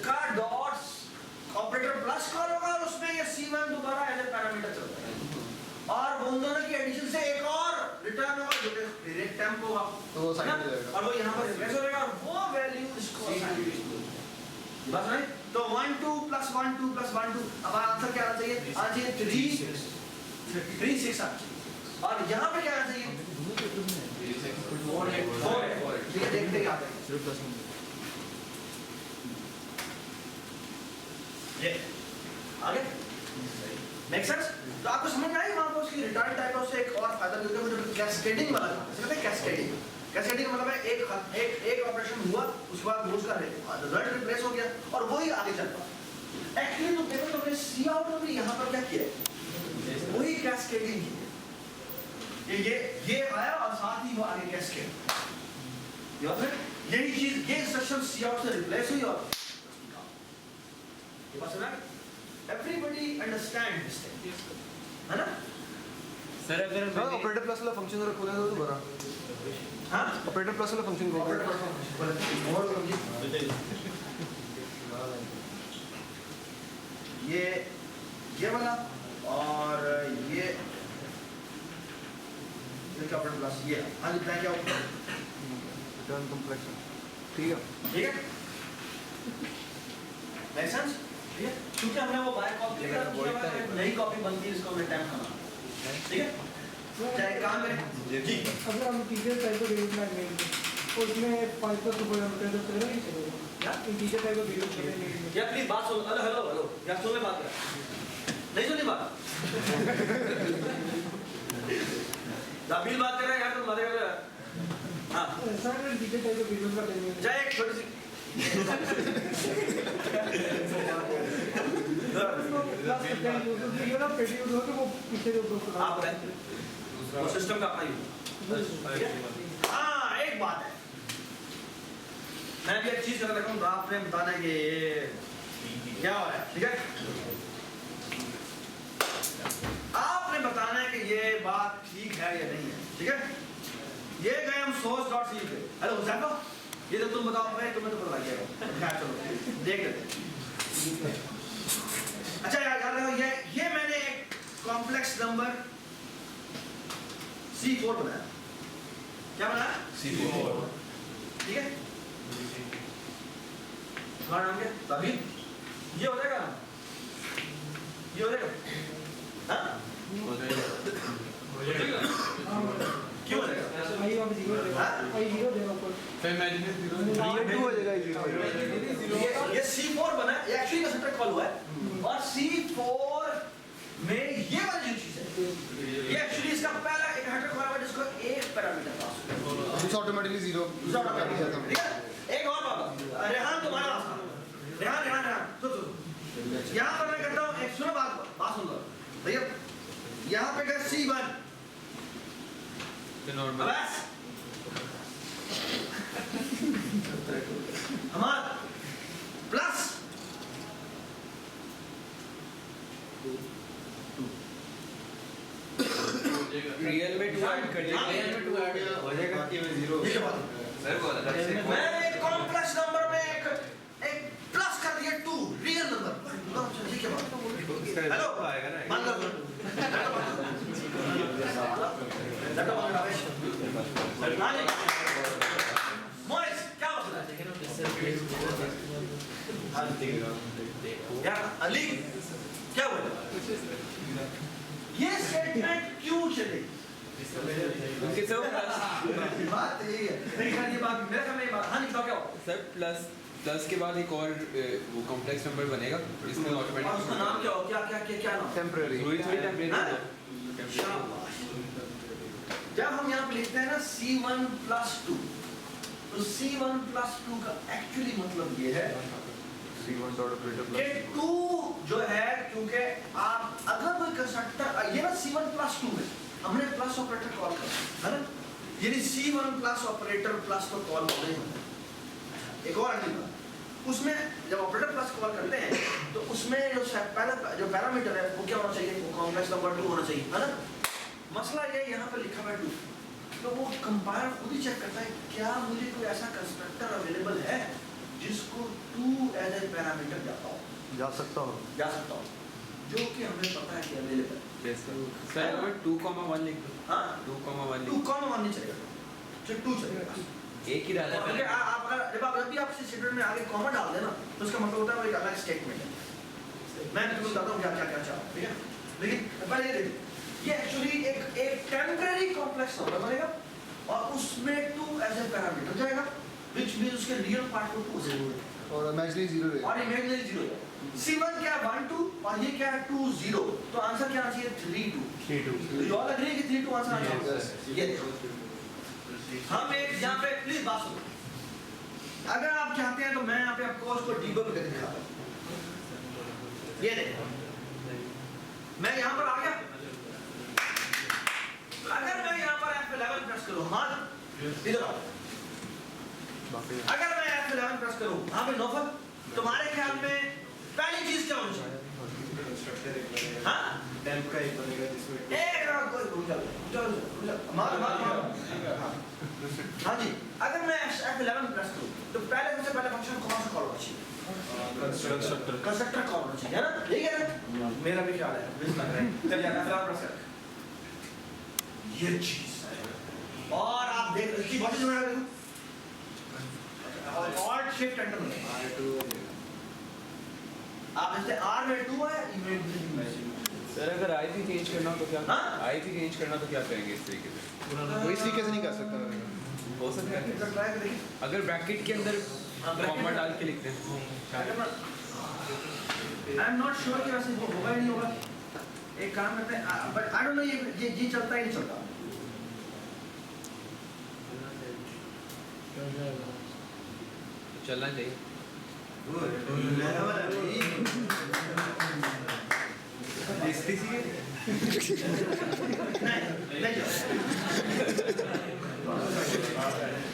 [SPEAKER 1] का डॉट ऑपरेटर प्लस कॉल होगा और उसमें ये C1 दोबारा एज ए पैरामीटर चल जाएगा और उन दोनों की एडिशन से एक और रिटर्न होगा जो कि डायरेक्ट टेम्प होगा
[SPEAKER 2] तो वो साइड में जाएगा
[SPEAKER 1] और वो यहाँ पर रिप्लेस हो जाएगा और वो वैल्यू इसको बस नहीं तो 1 2 + 1 2 + 1 2 अब आंसर क्या आना चाहिए? आना चाहिए 3 6 और यहाँ पे क्या आना चाहिए? 4 ठीक है, देखते ही आते हैं
[SPEAKER 2] सिर्फ प्लस नंबर।
[SPEAKER 1] ये आगे मेक सेंस? तो आपको समझ में आई वहाँ पर उसकी रिटर्न टाइप से एक और फायदा मिलता है, वो कैस्केडिंग वाला काम है। समझते हैं कैस्केडिंग? कैस्केडिंग मतलब है एक ऑपरेशन हुआ उसके बाद वो उसका रिजल्ट रिप्लेस हो गया और वही आगे चल रहा। एक्चुअली तो देखो तुमने सी आउट में भी यहाँ पर क्या किया है? वही कैस्केडिंग की है। ये आया और साथ ही वो आगे कैस्केड या फिर यही चीज ये इंस्ट्रक्शन सी आउट से रिप्लेस हुई और ये बात समझ में? Everybody understand this thing, है ना?
[SPEAKER 7] सर अगर
[SPEAKER 2] हाँ ऑपरेटर प्लस वाला फंक्शन जरा खोलें तो दोबारा।
[SPEAKER 1] हाँ?
[SPEAKER 2] ऑपरेटर प्लस वाला फंक्शन खोलें।
[SPEAKER 1] और समझिए। ये वाला और ये क्या ऑपरेटर प्लस ये हाँ जी क्या होगा?
[SPEAKER 2] रिटर्न कॉम्प्लेक्स ठीक है।
[SPEAKER 1] ठीक है? Make sense? ठीक है? क्योंकि हमने वो बाय कॉपी किया है, नई कॉपी बनती है इसको हमने टाइम करना। ठीक है? चाहे काम करें जी
[SPEAKER 3] अगर हम इंटीजर टाइप का वेरिएबल लेंगे तो उसमें 5 का सुपर नंबर तो चलेगा नहीं चलेगा?
[SPEAKER 1] क्या?
[SPEAKER 3] इंटीजर टाइप का वेरिएबल लेंगे
[SPEAKER 1] या प्लीज बात सुन। हेलो हेलो हेलो या सुन ले बात कर नहीं सुनी बात दाबिल बात कर रहे हैं यार तुम मारे हाँ
[SPEAKER 3] सर इंटीजर टाइप का वेरिएबल का लेंगे
[SPEAKER 1] चाहे एक छोटी सी
[SPEAKER 3] ये ना पेटी हो तो वो पीछे जो
[SPEAKER 1] आप वो सिस्टम का अपना यूज। हाँ एक बात है मैं भी एक चीज कर रहा हूँ आपने बताना है कि ये क्या हो रहा है। ठीक है आपने बताना है कि ये बात ठीक है या नहीं है। ठीक है ये गए हम source.c पे। हेलो हुसैन ये तो तुम बताओ भाई तुम्हें तो बताइएगा खैर चलो देख लेते हैं। अच्छा याद रखो ये मैंने एक कॉम्प्लेक्स नंबर C4 बनाया। क्या बनाया?
[SPEAKER 7] C4
[SPEAKER 1] ठीक है तुम्हारा नाम क्या? तभी ये हो जाएगा ये हो जाएगा हाँ? क्यों हो जाएगा?
[SPEAKER 3] आई वहाँ पे 0 देगा आई 0 देगा ऊपर
[SPEAKER 7] फिर मैं
[SPEAKER 2] ये 2 हो जाएगा ये
[SPEAKER 1] ये C4 बना है एक्चुअली कंस्ट्रक्ट कॉल हुआ है और C4 में ये वाली जो चीज है ये एक्चुअली इसका पहला एक हेडर कॉल है जिसको एक पैरामीटर पास होगा
[SPEAKER 2] दूसरा ऑटोमेटिकली 0
[SPEAKER 1] ठीक है एक और बात रेहान तुम्हारा रास्ता रेहान सुन यहाँ पर मैं करता हूँ एक सुनो बात सुन लो भैया यहाँ पे गए C1 बस हमारा प्लस
[SPEAKER 7] रियल में 2 ऐड कर
[SPEAKER 1] हाँ,
[SPEAKER 7] रियल में 2 ऐड हो जाएगा कि मैं 0
[SPEAKER 1] ये क्या बात है?
[SPEAKER 7] सर वो अलग से
[SPEAKER 1] मैंने एक कॉम्प्लेक्स नंबर में एक प्लस कर दिया 2 रियल नंबर ठीक है बात हेलो
[SPEAKER 7] आएगा ना
[SPEAKER 1] मान लो मोइस क्या मसला है यार अली क्या बोला ये स्टेटमेंट क्यों चले
[SPEAKER 7] उनके सब
[SPEAKER 1] बात यही है नहीं ये बात मेरा समय बात हाँ नहीं क्या हो
[SPEAKER 7] सर प्लस के बाद एक और वो कॉम्प्लेक्स नंबर बनेगा इसमें
[SPEAKER 1] और उसका
[SPEAKER 7] ऑटोमेटिक
[SPEAKER 1] नाम क्या हो क्या नाम
[SPEAKER 2] टेम्परेरी
[SPEAKER 7] थोड़ी टेम्परेचर
[SPEAKER 1] शाबाश जब हम यहाँ पे लिखते हैं ना C1 + 2 तो C1 + 2 का एक्चुअली मतलब ये है
[SPEAKER 2] C1 डॉट ऑपरेटर
[SPEAKER 1] कि
[SPEAKER 2] प्लस
[SPEAKER 1] 2 जो है क्योंकि आप अगर कोई कंस्ट्रक्टर ये ना C1 + 2 है हमने प्लस ऑपरेटर कॉल कर है ना, यानी C1 प्लस ऑपरेटर प्लस तो कॉल नहीं होता। एक और अगली बात, उसमें जब ऑपरेटर प्लस कॉल करते हैं तो उसमें पहला जो पैरामीटर है वो क्या होना चाहिए, वो कॉम्प्लेक्स नंबर 2 होना चाहिए, है ना। मसला ये यहाँ पर लिखा हुआ है 2, तो वो कंपाइलर खुद ही चेक करता है क्या मुझे कोई ऐसा कंस्ट्रक्टर अवेलेबल है जिसको 2 एज ए पैरामीटर
[SPEAKER 2] जा सकता हो
[SPEAKER 1] हो, जो कि हमें पता है कि अवेलेबल है।
[SPEAKER 7] सर अगर 2,1 लिख दो।
[SPEAKER 1] हाँ
[SPEAKER 7] 2,1
[SPEAKER 1] 2 कॉमा 1 नहीं चलेगा, सिर्फ 2 चलेगा।
[SPEAKER 7] एक ही डाला
[SPEAKER 1] क्योंकि आप अगर जब भी आप स्टेटमेंट में आगे कॉमा डाल देना तो उसका मतलब होता है वो एक अलग स्टेटमेंट है। मैं तुमको बताता हूँ क्या क्या क्या चाहता हूँ, ठीक है। लेकिन पहले ये देखो, ये एक्चुअली एक टेम्परेरी कॉम्प्लेक्स नंबर बनेगा और उसमें 2 एज ए पैरामीटर जाएगा, व्हिच मींस उसके रियल पार्ट को 2 0
[SPEAKER 2] और इमेजिनरी 0 है
[SPEAKER 1] और इमेजिनरी 0 है। C1 क्या है 1 2 और ये क्या है 2 0, तो आंसर क्या आना चाहिए 3 2।
[SPEAKER 2] 3 2
[SPEAKER 1] यू ऑल एग्री कि 3 2 आंसर आना चाहिए।
[SPEAKER 2] Yes.
[SPEAKER 1] ये देखो हम एक यहाँ पे प्लीज बात सुनो, अगर आप चाहते हैं तो मैं यहाँ पे आपको उसको डीबग करके दिखाता हूँ। ये देखो मैं यहाँ पर आ गया, अगर मैं यहाँ पर F11 प्रेस करूँ, हाँ इधर आओ, अगर मैं F11 प्रेस करूँ यहाँ पे नौफल, तुम्हारे ख्याल में पहली चीज क्या होनी चाहिए? हाँ
[SPEAKER 2] टेम्प का एक बनेगा जिसमें
[SPEAKER 1] हाँ जी, अगर मैं F11 प्रेस करूँ तो सबसे पहले फंक्शन कौन सा कॉल होना चाहिए? कंस्ट्रक्टर कॉल होना चाहिए, है ना, ठीक है ना? मेरा भी ख्याल है, मुझे लग रहा है। चलिए F11 प्रेस कर, ये चीज है। और आप देख इसकी बॉडी जो है देखो, ऑल्ट शिफ्ट एंटर में आप जैसे R में 2 है, E में
[SPEAKER 7] सर अगर IP चेंज करना हो तो क्या
[SPEAKER 1] हाँ?
[SPEAKER 7] IP चेंज करना तो क्या करेंगे इस तरीके से?
[SPEAKER 2] वो इस तरीके से नहीं कर सकता मैं।
[SPEAKER 7] हो सकता है
[SPEAKER 1] ट्राई करिए।
[SPEAKER 7] अगर ब्रैकेट के अंदर कॉमा डाल के लिखते हैं।
[SPEAKER 1] आई एम नॉट श्योर कि वैसे वो होगा या नहीं होगा, एक काम करते हैं, बट आई डोंट नो ये चलता ही नहीं चलता।
[SPEAKER 7] चलना चाहिए।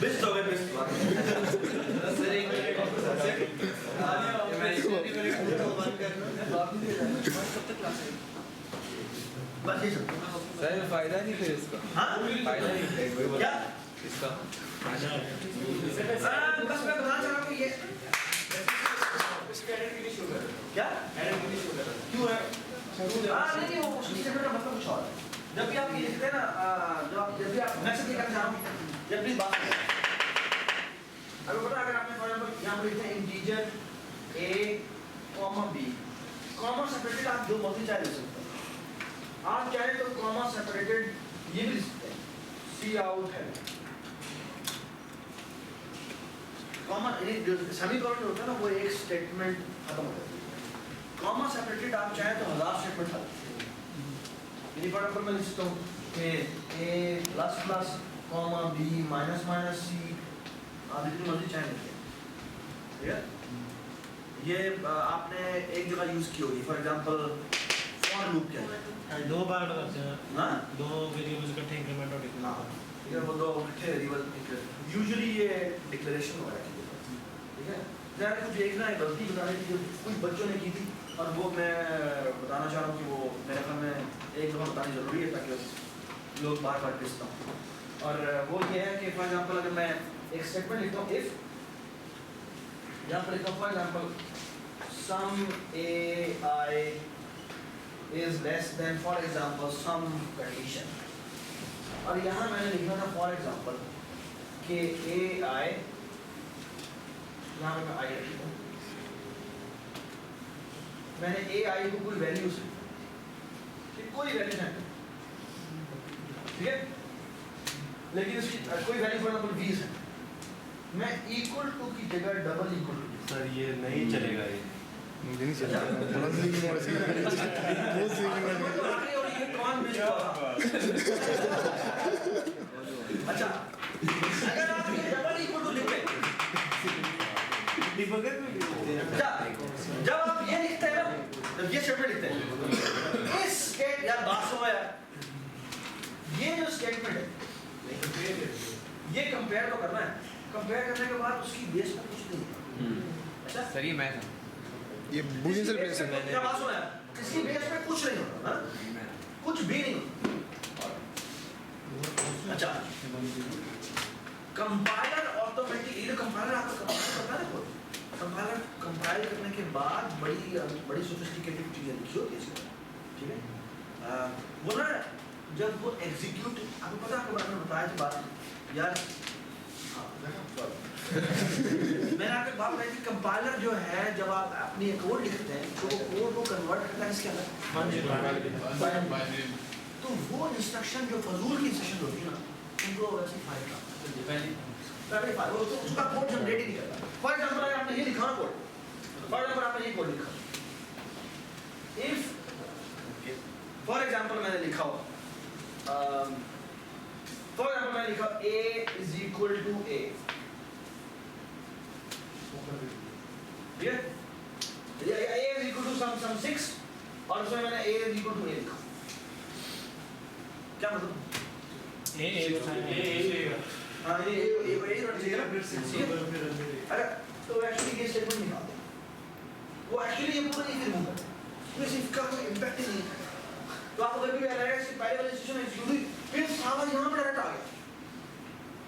[SPEAKER 1] बेस्ट हो गए बेस्ट। बस ये सब।
[SPEAKER 7] सर फायदा नहीं फिर इसका।
[SPEAKER 1] हाँ?
[SPEAKER 7] फायदा नहीं
[SPEAKER 1] क्या?
[SPEAKER 7] इसका।
[SPEAKER 1] बस मैं बताना चाह रहा हूँ कि ये क्या? क्यों है? नहीं वो उसकी जगह का मतलब कुछ और है। जब भी आप ये लिखते हैं ना, जब भी आप मैं से क्या चाह रहा हूँ, जब भी बात करें, अगर आपने फॉर एग्जांपल यहाँ पर लिखते हैं integer a, b, comma separated आप जो मर्जी चाहे लिख सकते हैं। आप चाहे तो कॉमा सेपरेटेड ये भी लिख सकते हैं, सी आउट है कॉमा, सेमीकोलन होता है ना, वो एक स्टेटमेंट खत्म हो जाती है। कॉमा सेपरेटेड आप चाहे तो 1000 स्टेटमेंट खत्म। यानी फॉर एग्जांपल मैं लिख सकता हूँ कि a plus plus comma b minus minus c, आप जितनी मर्जी चाहे लिखिए, ठीक है। ये आपने एक जगह यूज की होगी, फॉर एग्जांपल फॉर लूप क्या है,
[SPEAKER 4] 2 बार करते हैं।
[SPEAKER 1] हाँ
[SPEAKER 4] 2 वेरिएबल्स इकट्ठे इंक्रीमेंट और डिक्रीमेंट।
[SPEAKER 1] ठीक है, वो दो इकट्ठे वेरिएबल यूजुअली ये डिक्लेरेशन हो रहा है, ठीक है। यार कुछ एक ना गलती बताने की जो कुछ बच्चों ने की थी, और वो मैं बताना चाह रहा हूँ कि वो मेरे ख्याल में एक दफ़ा बतानी ज़रूरी है ताकि लोग बार बार टेस्ट ना हो। और वो ये है कि फॉर एग्जांपल अगर मैं एक स्टेटमेंट लिखता हूँ इफ, यहाँ पर लिखता हूँ for example some ai is less than for example some condition, और यहाँ मैंने लिखा था फॉर एग्जांपल कि ai, यहाँ पे मैं आई लिखता हूँ, मैंने ai को कोई वैल्यू से, कोई वैल्यू है, ठीक है, लेकिन इसकी कोई वैल्यू फॉर एग्जांपल 20 है, मैं इक्वल टू की जगह डबल इक्वल टू।
[SPEAKER 4] सर ये नहीं चलेगा, ये
[SPEAKER 2] मुझे नहीं चलता बहुत सीखने
[SPEAKER 1] कौन अच्छा, अगर आप ये डबल इक्वल टू लिखते हैं, जब आप ये लिखते हैं ना, जब ये शब्द लिखते हैं, इस के यार बात सुनो यार, ये जो स्टेटमेंट है ये कंपेयर तो करना है, कंपेयर करने के बाद उसकी बेस पर कुछ नहीं अच्छा
[SPEAKER 7] सर ये मैं था
[SPEAKER 2] ये बूलियन से रिप्लेस है।
[SPEAKER 1] क्या बात सुना है, इसकी बेस पे कुछ नहीं होता ना, कुछ भी नहीं होता। अच्छा कंपाइलर ऑटोमेटिक, ये कंपाइलर आपको कंपाइल करता है ना, कंपाइलर कंपाइल करने के बाद बड़ी सोफिस्टिकेटेड चीजें लिखी होती है इसमें, ठीक है। वो ना जब वो एग्जीक्यूट, आपको पता है, आपको मैंने बताया थी बात यार मैंने आपको बात बताई थी, कंपाइलर जो है जब आप अपनी कोड लिखते हैं तो वो कोड को कन्वर्ट करता है इसके अंदर, तो वो इंस्ट्रक्शन जो फजूल की इंस्ट्रक्शन होती है ना उनको वैसे फाइल पहले फाइल वो तो उसका कोड जनरेट ही नहीं करता। फॉर एग्जांपल अगर आपने ये लिखा ना कोड, फॉर एग्जांपल आपने ये कोड लिखा, इफ फॉर एग्जांपल मैंने लिखा हो फॉर एग्जांपल मैंने लिखा a is equal to a, ठीक है, a is equal to some 6 और उसमें मैंने a is equal to a लिखा, क्या मतलब हाँ ये अरे तो एक्चुअली ये स्टेटमेंट निकालते हैं, वो एक्चुअली ये पूरा नहीं रिमूव करते, इसमें इसका कोई इम्पैक्ट नहीं है। तो आपको कभी भी आ जाएगा इससे पहले वाले सिचुएशन में एक्चुअली फिर सारा यहाँ पे डायरेक्ट आ गया,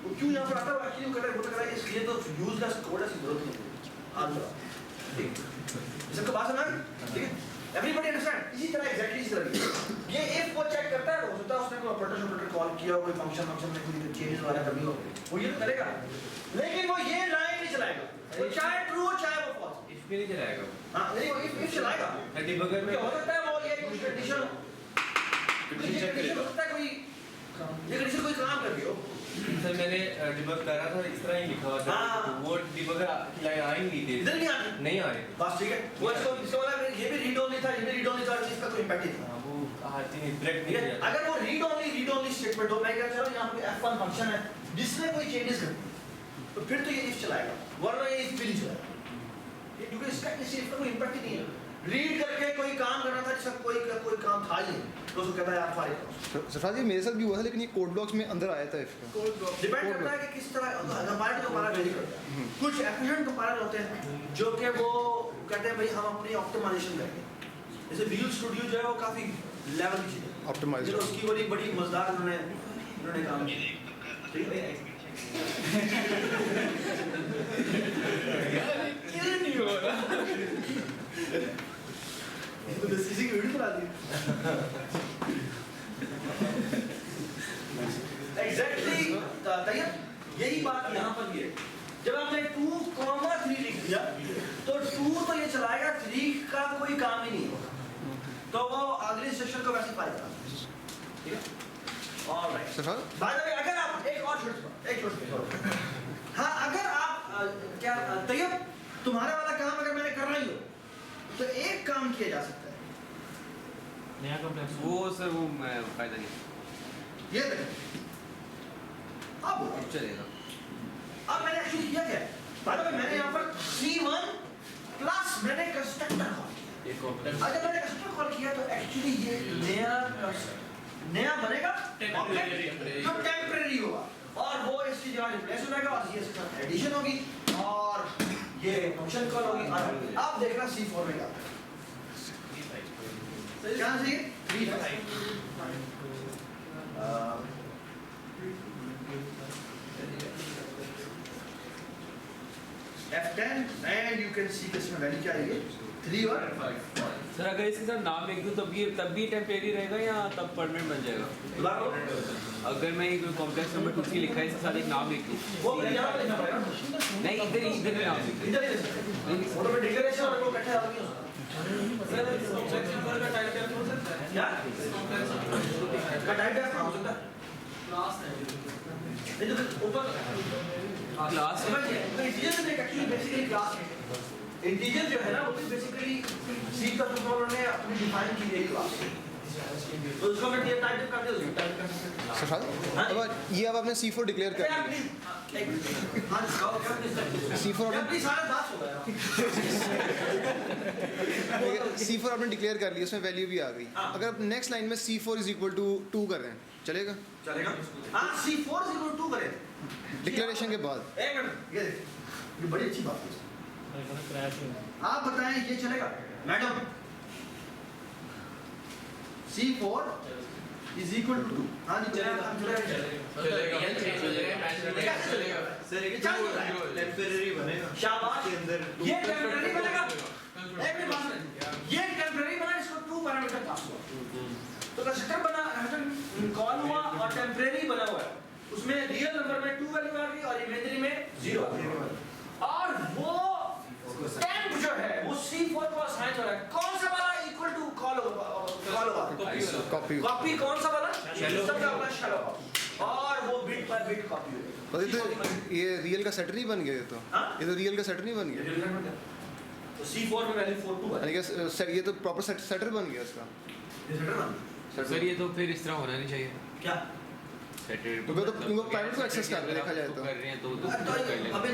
[SPEAKER 1] वो क्यों यहाँ पर आता है, वो एक्चुअली कर रहा है इसलिए तो यूजलेस कोड है, जरूरत नहीं है आज ठीक इसका बात सुना, ठीक है, एवरीबॉडी अंडरस्टैंड। इसी तरह एग्जैक्टली इसी तरह ये इफ वो चेक करता है, हो सकता है उसने कोई ऑपरेटर कॉल किया, कोई फंक्शन में कोई चेंज वाला कभी हो, वो ये तो करेगा, लेकिन वो ये लाइन नहीं चलाएगा, वो चाहे ट्रू हो चाहे वो फॉल्स,
[SPEAKER 7] इफ भी नहीं चलाएगा।
[SPEAKER 1] हां नहीं वो इफ चलाएगा,
[SPEAKER 7] डिबगर में
[SPEAKER 1] क्या हो सकता है वो ये कुछ कंडीशन हो सकता है कोई ये कंडीशन कोई काम कर रही हो।
[SPEAKER 7] सर मैंने डिबग करा था, इस तरह ही लिखा हुआ था, वो डिबगर की लाइन आ ही नहीं थी,
[SPEAKER 1] इधर नहीं आ रही,
[SPEAKER 7] नहीं आ रही,
[SPEAKER 1] बस ठीक है, वो इसको वाला ये भी रीड ओनली था, ये भी रीड ओनली था, इसका कोई इम्पैक्ट नहीं था,
[SPEAKER 7] वो आती नहीं, ब्रेक
[SPEAKER 1] ठीक है।
[SPEAKER 7] नहीं
[SPEAKER 1] अगर वो रीड ओनली स्टेटमेंट हो, मैं क्या चाह रहा हूं यहां पे f1 फंक्शन है जिसमें कोई चेंजेस करनी है, तो फिर तो ये इफ चलाएगा, वरना ये इफ भी नहीं चलाएगा, ये क्योंकि इसका इस इफ का कोई इम्पैक्ट ही नहीं है। रीड करके कोई काम करना था जिसका कोई काम था ही नहीं, तो उसको कहता है यार फारिग करो।
[SPEAKER 2] सरफराज जी मेरे साथ भी हुआ था, लेकिन ये कोड ब्लॉक्स में अंदर आया था इसका।
[SPEAKER 1] डिपेंड करता है कि किस तरह कंपाइलर तो कंपाइलर वेरी करता है, कुछ एफिशिएंट कंपाइलर होते हैं जो कि वो कहते हैं भाई हम अपनी ऑप्टिमाइजेशन करेंगे, जैसे विजुअल स्टूडियो जो है वो काफी लेवल की चीज है,
[SPEAKER 2] ऑप्टिमाइजेशन
[SPEAKER 1] उसकी बड़ी मजेदार उन्होंने काम किया, ठीक है क्यों नहीं हो रहा तो किसी की वीडियो बना दी एग्जैक्टली तैयार, यही बात यहाँ पर ये जब आपने 2,3 लिख दिया तो 2 तो ये चलाएगा, 3 का कोई काम ही नहीं होगा, तो वो अगले सेशन को वैसे पाएगा, ठीक है। ऑलराइट
[SPEAKER 2] सरफराज
[SPEAKER 1] बाय द वे अगर आप एक छोड़ हाँ अगर आप क्या तैयार तुम्हारा वाला काम अगर मैंने कर रही हो तो एक काम किया जा सकता है,
[SPEAKER 4] नया कॉम्प्लेक्स
[SPEAKER 7] वो सर वो फायदा नहीं,
[SPEAKER 1] ये देखें अब
[SPEAKER 7] चलेगा।
[SPEAKER 1] अब मैंने एक्चुअली किया क्या है, बाय द वे मैंने यहाँ पर C1 प्लस मैंने कंस्ट्रक्टर कॉल किया, अगर मैंने कंस्ट्रक्टर कॉल किया तो एक्चुअली ये नया बनेगा जो टेम्परेरी होगा और वो इसकी जगह रिप्लेस हो जाएगा और ये इसका एडिशन होगी और ये फंक्शन कॉल होगी। अब देखना C4 में क्या होता है, क्या चाहिए 3 F10 and you can see किसमें वैल्यू क्या आएगी 3 और 5।
[SPEAKER 8] सर अगर इसके साथ नाम लिख दूं तब भी टेम्परेरी रहेगा या तब परमानेंट बन जाएगा? अगर मैं कोई कॉम्प्लेक्स नंबर 2 लिखा है इसके साथ एक नाम लिख दूं,
[SPEAKER 1] वो यहाँ पे लिखना पड़ेगा,
[SPEAKER 8] नहीं इधर ही नाम लिख दूं।
[SPEAKER 1] इधर ही वो तो डिक्लेरेशन और वो इकट्ठे आदमी हो सकता
[SPEAKER 3] सर कॉम्प्लेक्स नंबर का टाइप क्या हो सकता है?
[SPEAKER 1] है क्या का टाइप क्या हो सकता है
[SPEAKER 3] क्लास है
[SPEAKER 1] नहीं तो ऊपर
[SPEAKER 8] क्लास
[SPEAKER 1] समझिए तो इंटीजर में एक्चुअली बेसिकली क्लास है, इंटीजर जो है ना वो बेसिकली सी का प्रोग्रामर ने अपनी डिफाइन की गई क्लास है, तो उसको मैं ये टाइप कर दिया उसको टाइप कर सकते
[SPEAKER 2] सरफराज अब ये अब आपने C4 डिक्लेयर कर दिया,
[SPEAKER 1] हां
[SPEAKER 2] C4 आपने
[SPEAKER 1] प्लीज सारा बात हो गया
[SPEAKER 2] C4 आपने डिक्लेयर कर लिया, उसमें वैल्यू भी आ गई।
[SPEAKER 1] हाँ।
[SPEAKER 2] अगर आप नेक्स्ट लाइन में C4 = 2 कर दें चलेगा
[SPEAKER 1] चलेगा हाँ C4 2 करें
[SPEAKER 2] डिक्लेरेशन के बाद।
[SPEAKER 1] एक मिनट ये देख, ये बड़ी अच्छी बात है।
[SPEAKER 4] क्रैश हो
[SPEAKER 1] आप बताएं ये चलेगा madam C4 is equal to 2 हाँ जी चलेगा
[SPEAKER 5] चलेगा चेंज हो जाएगा मैच चलेगा
[SPEAKER 1] सर ये क्या होता है
[SPEAKER 3] टेम्परेरी बनेगा
[SPEAKER 1] शाबाश
[SPEAKER 3] के अंदर
[SPEAKER 1] ये टेम्परेरी बनेगा एक मिनट बात सुन ये टेम्परेरी बना इसको 2 पैरामीटर पास हुआ तो कंस्ट्रक्टर बना कॉल हुआ और टेम्परेरी बना हुआ है उसमें रियल नंबर में 2 वैल्यू आ गई और इमेजिनरी में 0 आ गई और वो टेम्प जो है वो C4 को असाइन हो रहा है कौन सा वाला इक्वल टू कॉल होगा
[SPEAKER 2] कॉपी
[SPEAKER 1] कॉपी कौन सा वाला सबका अपना शैलो और वो बिट बाय बिट कॉपी होगा
[SPEAKER 2] और ये रियल का सेटर नहीं बन गया ये तो
[SPEAKER 1] हाँ?
[SPEAKER 2] ये तो रियल का सेटर नहीं बन गया
[SPEAKER 1] तो C4 में वैल्यू 4 2 है
[SPEAKER 2] यानी कि ये तो प्रॉपर सेटर बन गया इसका।
[SPEAKER 1] ये सेटर बन
[SPEAKER 8] सर ये तो फिर इस तरह होना नहीं चाहिए
[SPEAKER 1] क्या
[SPEAKER 8] सैटरडे
[SPEAKER 2] तो वो तो उनको प्राइवेट को एक्सेस कर रहे देखा जाए तो
[SPEAKER 8] कर रहे हैं तो
[SPEAKER 1] तो
[SPEAKER 8] कर लें।
[SPEAKER 1] अभी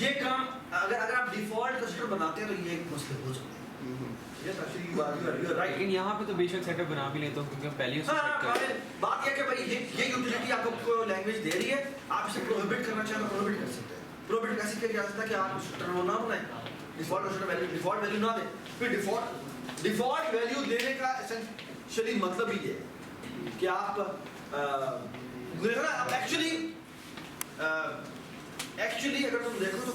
[SPEAKER 1] ये काम अगर आप डिफॉल्ट कंस्ट्रक्टर बनाते हैं तो ये एक मसले हो सकते हैं ये एक्चुअली बात है राइट
[SPEAKER 8] लेकिन यहाँ पे तो बेशक सेटअप बना भी लेते हो क्योंकि हम पहले ही उसको
[SPEAKER 1] हाँ
[SPEAKER 8] सेट कर रहे हैं।
[SPEAKER 1] बात ये कि भाई ये यूटिलिटी आपको लैंग्वेज दे रही है आप इसे प्रोहिबिट करना चाहें तो प्रोहिबिट कर सकते हैं प्रोहिबिट कैसे किया जा सकता है कि आप कंस्ट्रक्टर वो ना बनाएं डिफॉल्ट वैल्यू ना दें फिर डिफॉल्ट वैल्यू देने का एसेंशियली मतलब ही ये है कि आप एक्चुअली अगर तुम देखो तो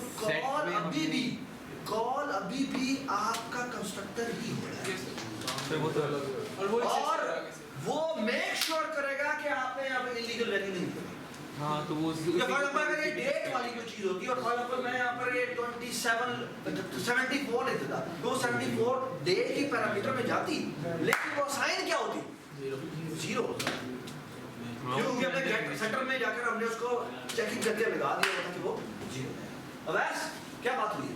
[SPEAKER 1] कॉल अभी भी आपका कंस्ट्रक्टर ही हो रहा है
[SPEAKER 8] फिर वो तो
[SPEAKER 1] और वो मेक श्योर करेगा कि आपने यहाँ पे इलीगल वैल्यू नहीं दी
[SPEAKER 8] हाँ तो वो
[SPEAKER 1] फॉर एग्जांपल अगर ये डेट वाली जो चीज होती है और फॉर एग्जांपल मैं यहाँ पर ये 74 लिखता था तो 74 डेट की पैरामीटर में जाती लेकिन वो साइन क्या होती जीरो क्योंकि हमने सेंटर में जाकर हमने उसको चेकिंग करके लगा दिया था कि वो जीरो है अब ऐसा क्या बात हुई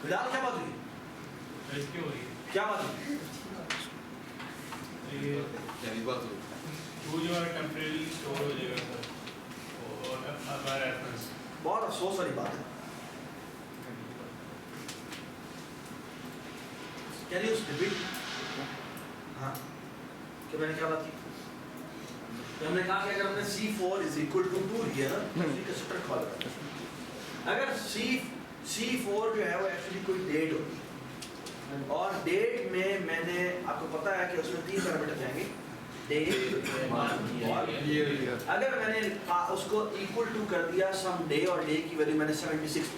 [SPEAKER 1] फिलहाल क्या बात हुई
[SPEAKER 4] क्यों हो रही है
[SPEAKER 1] क्या बात हुई
[SPEAKER 4] ये वो जो है टेम्परेरी स्टोर हो जाएगा सर और हमारा रेफरेंस
[SPEAKER 1] बहुत अफसोस वाली बात है कैन यू रिपीट हाँ कि मैंने क्या बात की तो हमने कहा कि अगर हमने C4 is equal to 2 लिया ना तो उसकी कंस्ट्रक्टर कॉल करना अगर C4 जो है वो एक्चुअली कोई डेट होगी और डेट में मैंने आपको पता है कि उसमें 3 पैरामीटर जाएंगे डेट और अगर मैंने उसको इक्वल टू कर दिया सम डे और डे की वैल्यू मैंने 76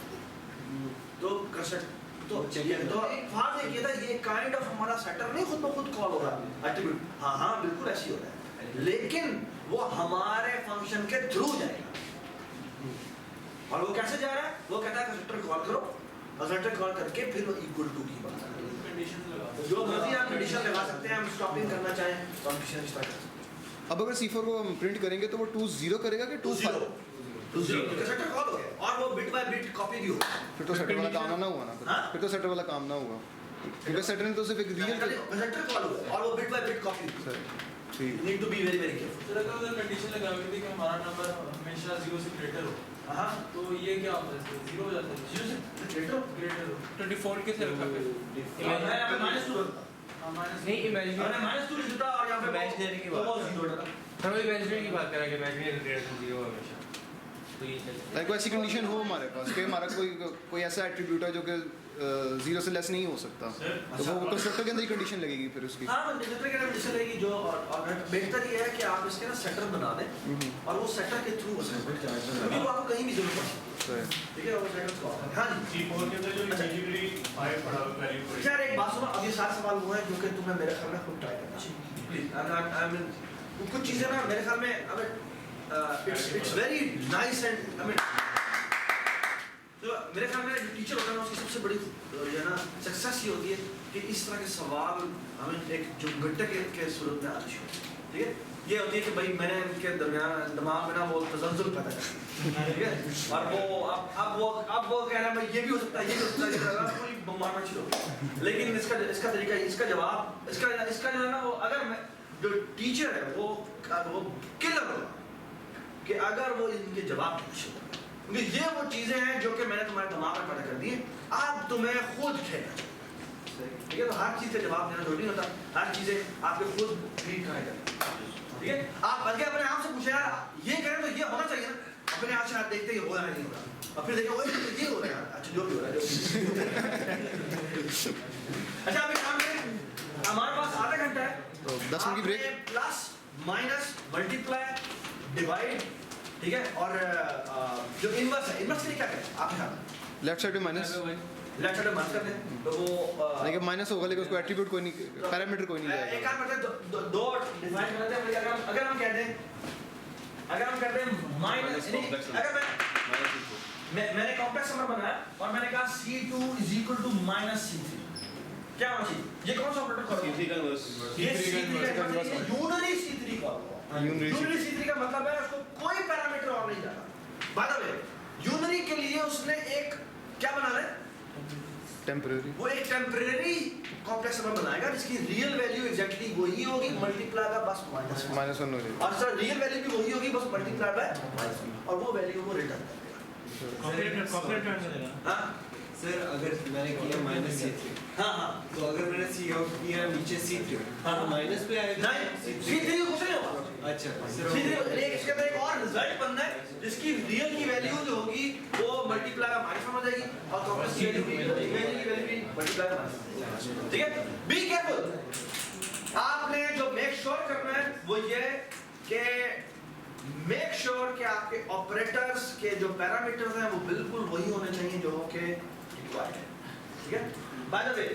[SPEAKER 1] तो कंस्ट्रक्ट तो वहाँ देखिए था ये काइंड ऑफ हमारा सेटर नहीं खुद ब खुद कॉल हो रहा एट्रीब्यूट हाँ हाँ बिल्कुल ऐसे ही हो रहा है लेकिन वो हमारे फंक्शन के थ्रू जाएगा और वो कैसे जा रहा है वो कहता है कंस्ट्रक्टर कॉल करो कंस्ट्रक्टर कॉल करके फिर वो इक्वल टू की बात जो मर्जी आप कंडीशन लगा सकते हैं हम स्टॉपिंग करना चाहें तो हम कंडीशन स्टार्ट कर सकते हैं
[SPEAKER 2] अब अगर C4 को हम प्रिंट करेंगे तो वो 2-0 करेगा कि 2-5
[SPEAKER 1] कंस्ट्रक्टर कॉल हो गया और वो बिट बाय बिट कॉपी भी होगा
[SPEAKER 2] फिर तो सेटर वाला काम ना हुआ ना
[SPEAKER 1] हाँ?
[SPEAKER 2] फिर तो सेटर वाला काम ना हुआ क्योंकि सेटर ने तो सिर्फ एक रियल
[SPEAKER 1] कंस्ट्रक्टर कॉल हो गया और वो बिट बाय बिट कॉपी
[SPEAKER 2] ठीक
[SPEAKER 1] need to be very very careful
[SPEAKER 3] sir अगर उधर कंडीशन लगा हुई थी कि हमारा नंबर हमेशा 0 से ग्रेटर हो
[SPEAKER 1] हाँ
[SPEAKER 3] तो ये क्या होता है 0 हो जाता है
[SPEAKER 1] 0 से ग्रेटर
[SPEAKER 3] ग्रेटर हो
[SPEAKER 8] 24 के से रखा फिर
[SPEAKER 1] मैं यहाँ पे -2 रखता
[SPEAKER 3] हाँ माइनस
[SPEAKER 8] नहीं इमेजिनरी
[SPEAKER 1] मैंने -2 लिखता और यहाँ पे
[SPEAKER 8] Imaginary की
[SPEAKER 1] वो
[SPEAKER 8] बात
[SPEAKER 1] 0 रखा
[SPEAKER 8] हम इमेजिनरी की बात कर रहे हैं कि इमेजिनरी ग्रेटर 0 हमेशा तो ये चलेगा
[SPEAKER 2] लाइक ऐसी कंडीशन हो हमारे पास कि हमारा कोई ऐसा एट्रीब्यूट है जो कि 0 से लेस नहीं हो सकता तो वो कंस्ट्रक्टर के अंदर ही कंडीशन लगेगी फिर उसकी
[SPEAKER 1] हाँ कंस्ट्रक्टर के अंदर कंडीशन रहेगी जो और बेहतर ये है कि आप इसके ना सेटर बना दें और वो सेटर के थ्रू असाइनमेंट जाए क्योंकि वो आपको कहीं भी जरूरत पड़ सकती है ठीक है वो सेटर को हाँ जी
[SPEAKER 4] C4 के अंदर जो इमेजिनरी 5 पड़ा हुआ वैल्यू पड़ी
[SPEAKER 1] यार एक बात सुनो अब ये सारे सवाल हुए हैं जो कि तुम्हें मेरे ख्याल में खुद ट्राई करना चाहिए प्लीज आई मीन कुछ चीजें ना मेरे ख्याल में अगर it's very nice and I mean तो मेरे ख्याल में जो टीचर होता है ना उसकी सबसे बड़ी जो है ना सक्सेस ये होती है कि इस तरह के सवाल हमें एक जो घटक के सूरत में आती है ठीक है ये होती है कि भाई मैंने इनके दरमियान दिमाग में ना वो तसल्सल पैदा कर ठीक है और वो अब वो कह रहा है भाई ये भी हो सकता है ये भी हो सकता है ये लगा पूरी बम्बारना शुरू हो गई लेकिन इसका तरीका इसका जवाब इसका जो है ना वो अगर मैं जो टीचर है वो किलर होगा कि अगर वो इनके जवाब देना शुरू करें क्योंकि ये वो चीजें हैं जो कि मैंने तुम्हारे दिमाग में पैदा कर दी अब तुम्हें खुद खेलना ठीक है, तो हर चीज का जवाब देना जरूरी होता, हर चीजें आपके खुद भी ट्राई करें, ठीक है। आप बल्कि अपने आप से पूछे यार ये करें तो ये होना चाहिए ना, अपने आप से आप देखते हैं हो रहा है नहीं हो रहा, और फिर देखें ये हो रहा है, अच्छा जो भी हो रहा है जो अच्छा अभी काम करें, हमारे पास आधा घंटा है,
[SPEAKER 2] तो 10 मिनट की break.
[SPEAKER 1] Plus minus multiply divide, ठीक है, और जो इनवर्स है, इनवर्स के लिए क्या करें आपके साथ,
[SPEAKER 2] लेफ्ट साइड में माइनस,
[SPEAKER 1] लेफ्ट साइड में माइनस कर दें तो वो
[SPEAKER 2] लेकिन माइनस होगा लेकिन उसको एट्रीब्यूट कोई नहीं, पैरामीटर कोई नहीं
[SPEAKER 1] एक
[SPEAKER 2] जाएगा।
[SPEAKER 1] काम करते हैं दो डिफाइन करते हैं, अगर हम कहते हैं माइनस, अगर मैंने कॉम्प्लेक्स नंबर बनाया और मैंने कहा C2 = -C3, क्या होना चाहिए, ये कौन सा ऑपरेटर करोगे, ये C3 का यूनरी C3 का यूनरी C3 का मतलब है उसको कोई पैरामीटर और नहीं जाता। बाय द वे यूनरी के लिए उसने एक क्या बनाना है,
[SPEAKER 2] टेम्परेरी,
[SPEAKER 1] वो एक टेम्परेरी कॉम्प्लेक्स नंबर बनाएगा जिसकी रियल वैल्यू एग्जैक्टली वही होगी, मल्टीप्लाई बाय बस
[SPEAKER 2] -1 हो जाएगा।
[SPEAKER 1] और सर रियल वैल्यू भी वही होगी बस मल्टीप्लाई बाय और वो वैल्यू को रिटर्न कर देगा। हाँ
[SPEAKER 7] सर अगर मैंने किया -C3,
[SPEAKER 1] हाँ
[SPEAKER 7] तो अगर मैंने C आउट किया नीचे C3,
[SPEAKER 1] हाँ,
[SPEAKER 7] तो माइनस पे आएगा।
[SPEAKER 1] नहीं C3 कुछ नहीं होगा,
[SPEAKER 7] अच्छा
[SPEAKER 1] C3 इसके अंदर एक और रिजल्ट बनना है जिसकी रियल की वैल्यू जो होगी वो मल्टीप्लाई बाय माइनस हो जाएगी और कॉम्प्लेक्स की वैल्यू भी मल्टीप्लाई बाय माइनस, ठीक है। बी केयरफुल, आपने जो मेक श्योर करना है वो ये कि मेक श्योर कि आपके ऑपरेटर्स के जो पैरामीटर्स हैं वो बिल्कुल वही होने चाहिए जो कि रिक्वायर्ड है, ठीक है। बाय द वे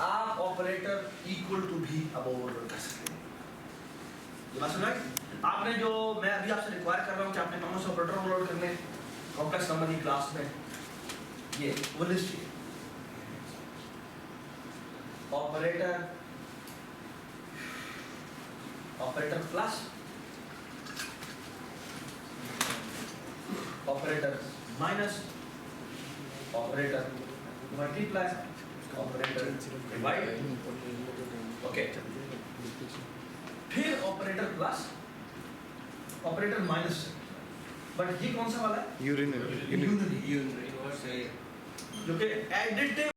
[SPEAKER 1] आप ऑपरेटर इक्वल टू भी अब ओवरलोड कर सकते हैं, ये बात सुना है आपने, जो मैं अभी आपसे रिक्वायर कर रहा हूँ कि आपने कौन से ऑपरेटर ओवरलोड करने कॉम्प्लेक्स नंबर की क्लास में, ये वो लिस्ट है operator plus, operator minus, operator multiply, operator divide, okay, फिर operator plus, operator minus, but ये कौन सा वाला है,
[SPEAKER 2] यूरिनरी,
[SPEAKER 1] यूनरी, जो कि एडिटिव